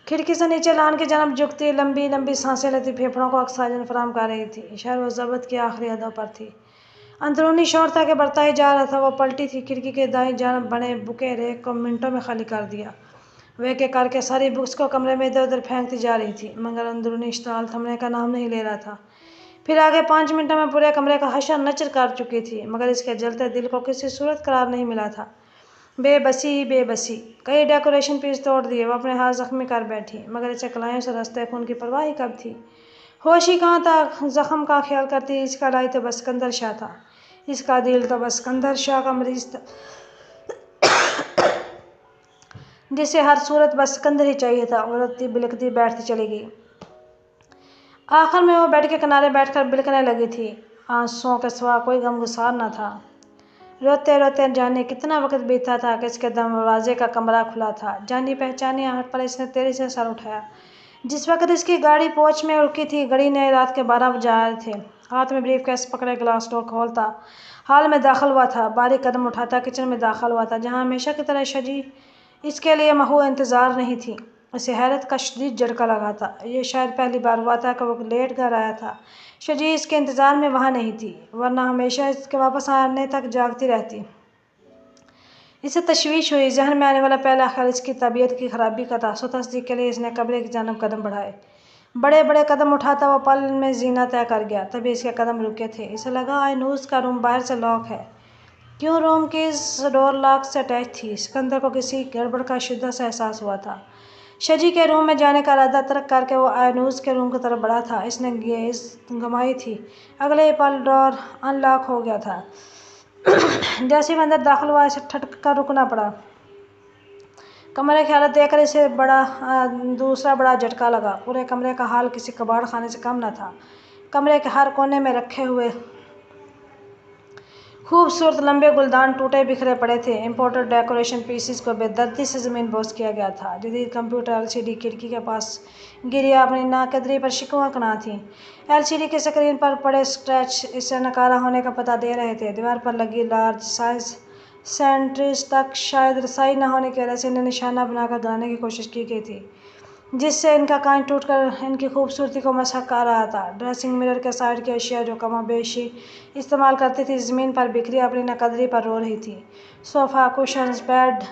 کھڑکی سے نیچے لان کی جانب جھکتی لمبی لمبی سانسیں لیتی پھیپھڑوں کو آکسیجن فراہم کر رہی تھی۔ شہر و ضبط کی آخری حدوں پر تھی۔ اندرونی شور تھا کہ بڑھتا ہی جا رہا تھا۔ وہ پلٹی تھی، کھڑکی کے دائیں جانب بنے بکے ریک کو منٹوں میں خالی کر دیا۔ وہ ایک ایک کر کے ساری بکس کو کمرے میں ادھر ادھر پھینکتی جا رہی تھی، مگر اندرونی اشتعال تھمنے کا نام نہیں لے رہا تھا۔ پھر آگے 5 منٹوں میں پورے کمرے کا حشر نچر کر چکی تھی، مگر اس کے جلتے دل کو کسی صورت قرار نہیں ملا تھا۔ بے بسی، بے بسی۔ کئی ڈیکوریشن پیس توڑ دیے، وہ اپنے ہاتھ زخمی کر بیٹھی، مگر اسے کلائیوں سے رستے خون کی پرواہ ہی کب تھی؟ ہوش ہی کہاں تھا؟ زخم کا خیال کرتی اس کا لائی تو بس سکندر شاہ تھا، اس کا دل تو بس سکندر شاہ کا مریض تھا، جسے ہر صورت بس سکندر ہی چاہیے تھا۔ وہ روتی بلکتی بیٹھتی چلی گئی۔ آخر میں وہ بیڈ کے کنارے بیٹھ کر بلکنے لگی تھی۔ آنسوؤں کے سوا کوئی غمگسار نہ تھا۔ روتے روتے جانے کتنا وقت بیتا تھا کہ اس کے دروازے کا کمرہ کھلا تھا۔ جانی پہچانی آہٹ پر اس نے تیزی سے سر اٹھایا۔ جس وقت اس کی گاڑی پوچھ میں رکی تھی، گھڑی نے رات کے 12 بج آئے تھے۔ ہاتھ میں بریف کیس پکڑے گلاس ڈور کھولتا ہال میں داخل ہوا تھا، باریک قدم اٹھاتا کچن میں داخل ہوا تھا، جہاں ہمیشہ کی طرح شجی اس کے لیے محو انتظار نہیں تھی۔ اسے حیرت کا شدید جھٹکا لگا تھا۔ یہ شاید پہلی بار ہوا تھا کہ وہ لیٹ گھر آیا تھا۔ شجی اس کے انتظار میں وہاں نہیں تھی، ورنہ ہمیشہ اس کے واپس آنے تک جاگتی رہتی۔ اسے تشویش ہوئی۔ ذہن میں آنے والا پہلا خیال اس کی طبیعت کی خرابی کا تھا۔ سو تصدیق کے لیے اس نے کمرے کی جانب قدم بڑھائے۔ بڑے بڑے قدم اٹھاتا وہ پل میں زینہ طے کر گیا۔ تبھی اس کے قدم رکے تھے۔ اسے لگا آئنوز کا روم باہر سے لاک ہے۔ کیوں؟ روم کی ڈور لاک سے اٹیچ تھی۔ سکندر کو کسی گڑبڑ کا شدت سے احساس ہوا تھا۔ شجی کے روم میں جانے کا ارادہ ترک کر کے وہ آئنوز کے روم کی طرف بڑھا تھا۔ اس نے گیز گمائی تھی۔ اگلے ہی پل ڈور ان لاک ہو گیا تھا۔ جیسے وہ اندر داخل ہوا، اسے ٹھٹک کر رکنا پڑا۔ کمرے کی حالت دیکھ کر اسے دوسرا بڑا جھٹکا لگا۔ پورے کمرے کا حال کسی کباڑ خانے سے کم نہ تھا۔ کمرے کے ہر کونے میں رکھے ہوئے خوبصورت لمبے گلدان ٹوٹے بکھرے پڑے تھے۔ امپورٹڈ ڈیکوریشن پیسز کو بے دردی سے زمین بوس کیا گیا تھا۔ جدید کمپیوٹر LCD کھڑکی کے پاس گری اپنی ناقدری پر شکوہ کناں تھیں۔ LCD کی اسکرین پر پڑے اسکریچ اسے نکارہ ہونے کا پتہ دے رہے تھے۔ دیوار پر لگی لارج سائز سینٹریز تک شاید رسائی نہ ہونے کی وجہ سے انہیں نشانہ بنا کر گرانے کی کوشش کی گئی تھی، جس سے ان کا کانچ ٹوٹ کر ان کی خوبصورتی کو مسخ کر رہا تھا۔ ڈریسنگ مرر کے سائڈ کی اشیاء جو کم و بیش استعمال کرتی تھی، زمین پر بکھری اپنی ناقدری پر رو رہی تھی۔ صوفہ، کوشنز، بیڈ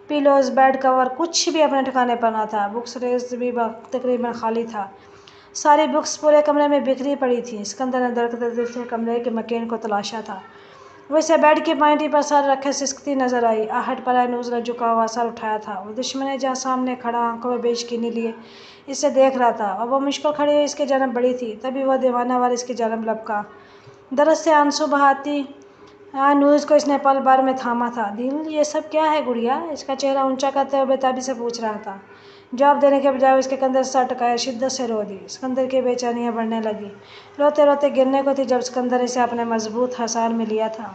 پیلوز، بیڈ کور، کچھ بھی اپنے ٹھکانے پر نہ تھا۔ بکس ریز بھی تقریباً خالی تھا۔ ساری بکس پورے کمرے میں بکھری پڑی تھیں۔ سکندر نے دھڑکتے دل سے کمرے کے مکین کو تلاشا تھا۔ وہ اسے بیڈ کی پائنٹی پر سر رکھے سسکتی نظر آئی۔ آہٹ پر آئنوز نے جھکا ہوا سر اٹھایا تھا۔ وہ دشمنے جہاں سامنے کھڑا آنکھوں میں بے یقینی لیے اسے دیکھ رہا تھا، اور وہ مشکل کھڑی ہوئی اس کی جانب بڑھی تھی۔ تبھی وہ دیوانہ وار اس کی جانب لپکا۔ درد سے آنسو بہاتی آئنوز کو اس نے پل بھر میں تھاما تھا۔ دل، یہ سب کیا ہے گڑیا؟ اس کا چہرہ اونچا کرتے ہوئے بے تابی سے پوچھ رہا تھا۔ جواب دینے کے بجائے اس کے کندھے سے سر ٹکائے شدت سے رو دی۔ سکندر کی بے چینیاں بڑھنے لگی۔ روتے روتے گرنے کو تھی جب سکندر اسے اپنے مضبوط حصار میں لیا تھا۔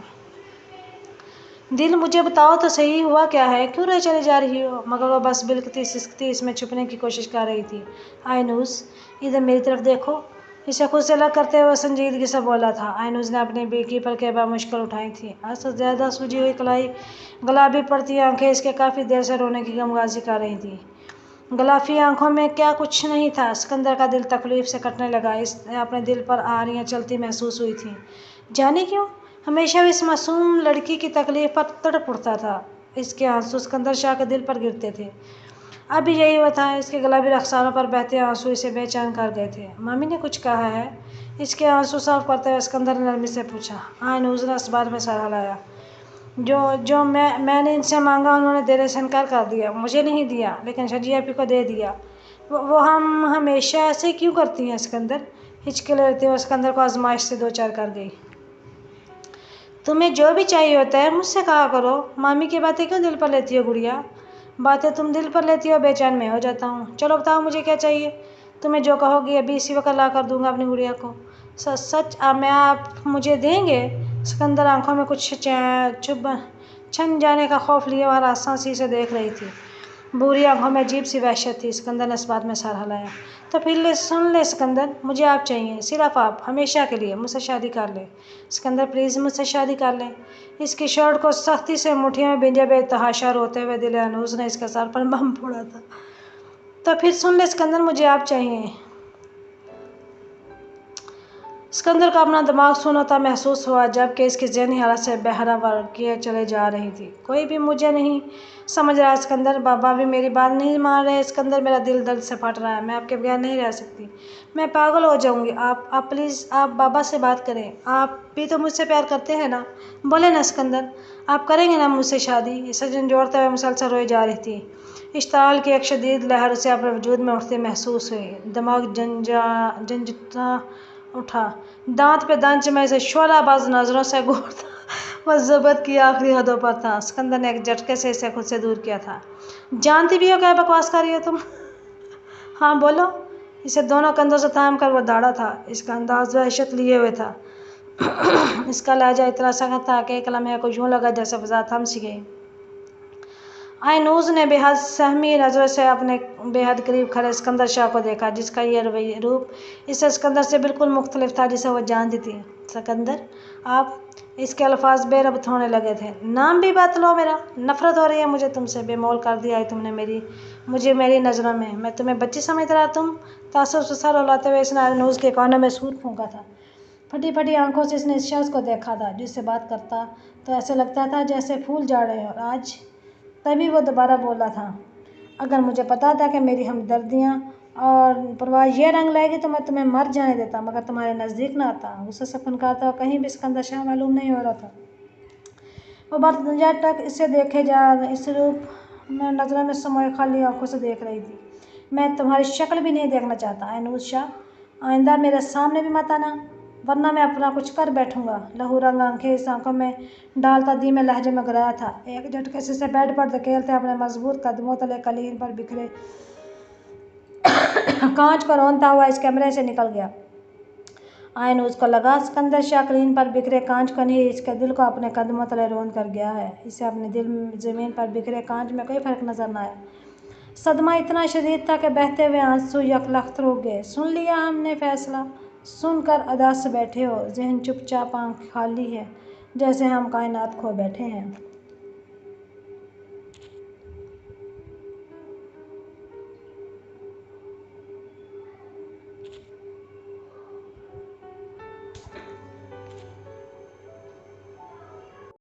دل، مجھے بتاؤ تو صحیح، ہوا کیا ہے؟ کیوں روئے چلی جا رہی ہو؟ مگر وہ بس بلکتی سسکتی اس میں چھپنے کی کوشش کر رہی تھی۔ آئنوز، ادھر میری طرف دیکھو، اسے خود سے الگ کرتے ہوئے سنجیدگی سے بولا تھا۔ آئنوز نے اپنی بیکی پلکیں بمشکل اٹھائی تھیں۔ حد سے زیادہ سوجی ہوئی کلائی گلابی پڑتی آنکھیں اس کے کافی دیر سے رونے کی غمگساری کر رہی تھیں۔ گلافی آنکھوں میں کیا کچھ نہیں تھا۔ سکندر کا دل تکلیف سے کٹنے لگا۔ اسے اپنے دل پر آریاں چلتی محسوس ہوئی تھیں۔ جانے کیوں؟ ہمیشہ وہ اس معصوم لڑکی کی تکلیف پر تڑپ اٹھتا تھا۔ اس کے آنسو سکندر شاہ کے دل پر گرتے تھے۔ اب بھی یہی ہوا تھا۔ اس کے گلابی رخساروں پر بہتے آنسو اسے بے چین کر گئے تھے۔ مامی نے کچھ کہا ہے؟ اس کے آنسو صاف کرتے ہوئے سکندر نے نرمی سے پوچھا۔ آئنوز نے اس بات میں سر ہلایا۔ جو میں نے ان سے مانگا انہوں نے دینے سے انکار کر دیا، مجھے نہیں دیا لیکن شجیع آپی کو دے دیا۔ وہ ہم ہمیشہ ایسے کیوں کرتی ہیں اسکندر؟ ہچکے لیتے ہوئے اسکندر کو آزمائش سے دو چار کر گئی۔ تمہیں جو بھی چاہیے ہوتا ہے مجھ سے کہا کرو، مامی کی باتیں کیوں دل پر لیتی ہو گڑیا؟ باتیں تم دل پر لیتی ہو، بے چین میں ہو جاتا ہوں۔ چلو بتاؤ مجھے کیا چاہیے؟ تمہیں جو کہو گی ابھی اسی وقت لا کر دوں گا اپنی گڑیا کو۔ سچ میں آپ مجھے دیں گے؟ اسکندر آنکھوں میں کچھ چھن جانے کا خوف لیے وہ راستہ سی سے دیکھ رہی تھی۔ بھوری آنکھوں میں عجیب سی وحشت تھی۔ اسکندر نے اس بات میں سر ہلایا۔ تو پھر سن لے اسکندر، مجھے آپ چاہیے، صرف آپ، ہمیشہ کے لیے مجھ سے شادی کر لیں۔ اسکندر پلیز مجھ سے شادی کر لیں۔ اس کی شرٹ کو سختی سے مٹھیوں میں بندھے بے تحاشا روتے ہوئے دل انوس نے اس کے سر پر بم پھوڑا تھا۔ تو پھر سن لے اسکندر، مجھے آپ چاہیے۔ اسکندر کو اپنا دماغ سونا محسوس ہوا جبکہ اس کی ذہنی حالت سے بہرہ کیے چلے جا رہی تھی۔ کوئی بھی مجھے نہیں سمجھ رہا اسکندر، بابا بھی میری بات نہیں مان رہے اسکندر، میرا دل درد سے پھٹ رہا ہے، میں آپ کے بغیر نہیں رہ سکتی، میں پاگل ہو جاؤں گی۔ آپ پلیز آپ بابا سے بات کریں، آپ بھی تو مجھ سے پیار کرتے ہیں نا؟ بولے نا اسکندر، آپ کریں گے نا مجھ سے شادی؟ اسے جھنجھوڑتے ہوئے مسلسل روئی جا رہی تھی۔ اشتعال کی ایک شدید لہر اسے اپنے وجود میں اٹھتی محسوس ہوئی، دماغ جھنجھا اٹھا، دانت پہ دانت میں اسے شعلہ باز نظروں سے گھورتا وہ ضبط کی آخری حدوں پر تھا۔ اسکندر نے ایک جھٹکے سے اسے خود سے دور کیا تھا۔ جانتی بھی ہو کیا بکواس کر رہی ہو تم؟ ہاں بولو۔ اسے دونوں کندھوں سے تھام کر وہ داڑا تھا۔ اس کا انداز وحشت لیے ہوئے تھا، اس کا لہجہ اتنا سخت تھا کہ ایک لمحے کو یوں لگا جیسے فضا تھم سی گئی۔ آئینوز نے بے حد سہمی نظروں سے اپنے بے حد قریب کھڑے اسکندر شاہ کو دیکھا جس کا یہ روپ اس اسکندر سے بالکل مختلف تھا جسے وہ جانتی تھی۔ اسکندر، آپ، اس کے الفاظ بے ربط ہونے لگے تھے۔ نام بھی بتلاؤ میرا، نفرت ہو رہی ہے مجھے تم سے، بے مول کر دیا ہے تم نے مجھے میری نظروں میں تمہیں بچی سمجھ رہا تم؟ تعصب سے سر ہلاتے ہوئے اس نے آئینوز کے کانوں میں سوت پھونکا تھا۔ پھٹی پھٹی آنکھوں سے اس نے اس شخص کو دیکھا تھا جس سے بات کرتا تو ایسے لگتا تھا جیسے پھول جھڑ رہے ہوں، اور آج تبھی وہ دوبارہ بولا تھا، اگر مجھے پتا تھا کہ میری ہمدردیاں اور پرواز یہ رنگ لائے گی تو میں تمہیں مر جانے دیتا مگر تمہارے نزدیک نہ آتا۔ غصے سے پھنکارتا ہوا کہیں بھی اسکندر شاہ معلوم نہیں ہو رہا تھا۔ وہ بدنظر تک اسے دیکھے جا اس روپ میں نظروں میں سموئے خالی آنکھوں سے دیکھ رہی تھی۔ میں تمہاری شکل بھی نہیں دیکھنا چاہتا آئینوز شاہ، آئندہ میرے سامنے بھی مت آنا ورنہ میں اپنا کچھ کر بیٹھوں گا۔ لہو رنگ آنکھیں اس آنکھوں میں ڈالتا دھیمے لہجے میں گرایا تھا۔ ایک جھٹکے سے اسے بیڈ پر دھکیلتے اپنے مضبوط قدموں تلے قالین پر بکھرے کانچ کو رونتا ہوا اس کمرے سے نکل گیا۔ آئینوز کو لگا اسکندر شاہ قالین پر بکھرے کانچ کو نہیں اس کے دل کو اپنے قدموں تلے روند کر گیا ہے۔ اسے اپنے دل زمین پر بکھرے کانچ میں کوئی فرق نظر نہ آیا۔ صدمہ اتنا شدید تھا کہ بہتے ہوئے آنسو یک لخت رک گئے۔ سن لیا ہم نے فیصلہ؟ سن کر ادا سے بیٹھے ہو، ذہن چپ چاپ، آنکھ خالی ہے، جیسے ہم کائنات کھو بیٹھے ہیں۔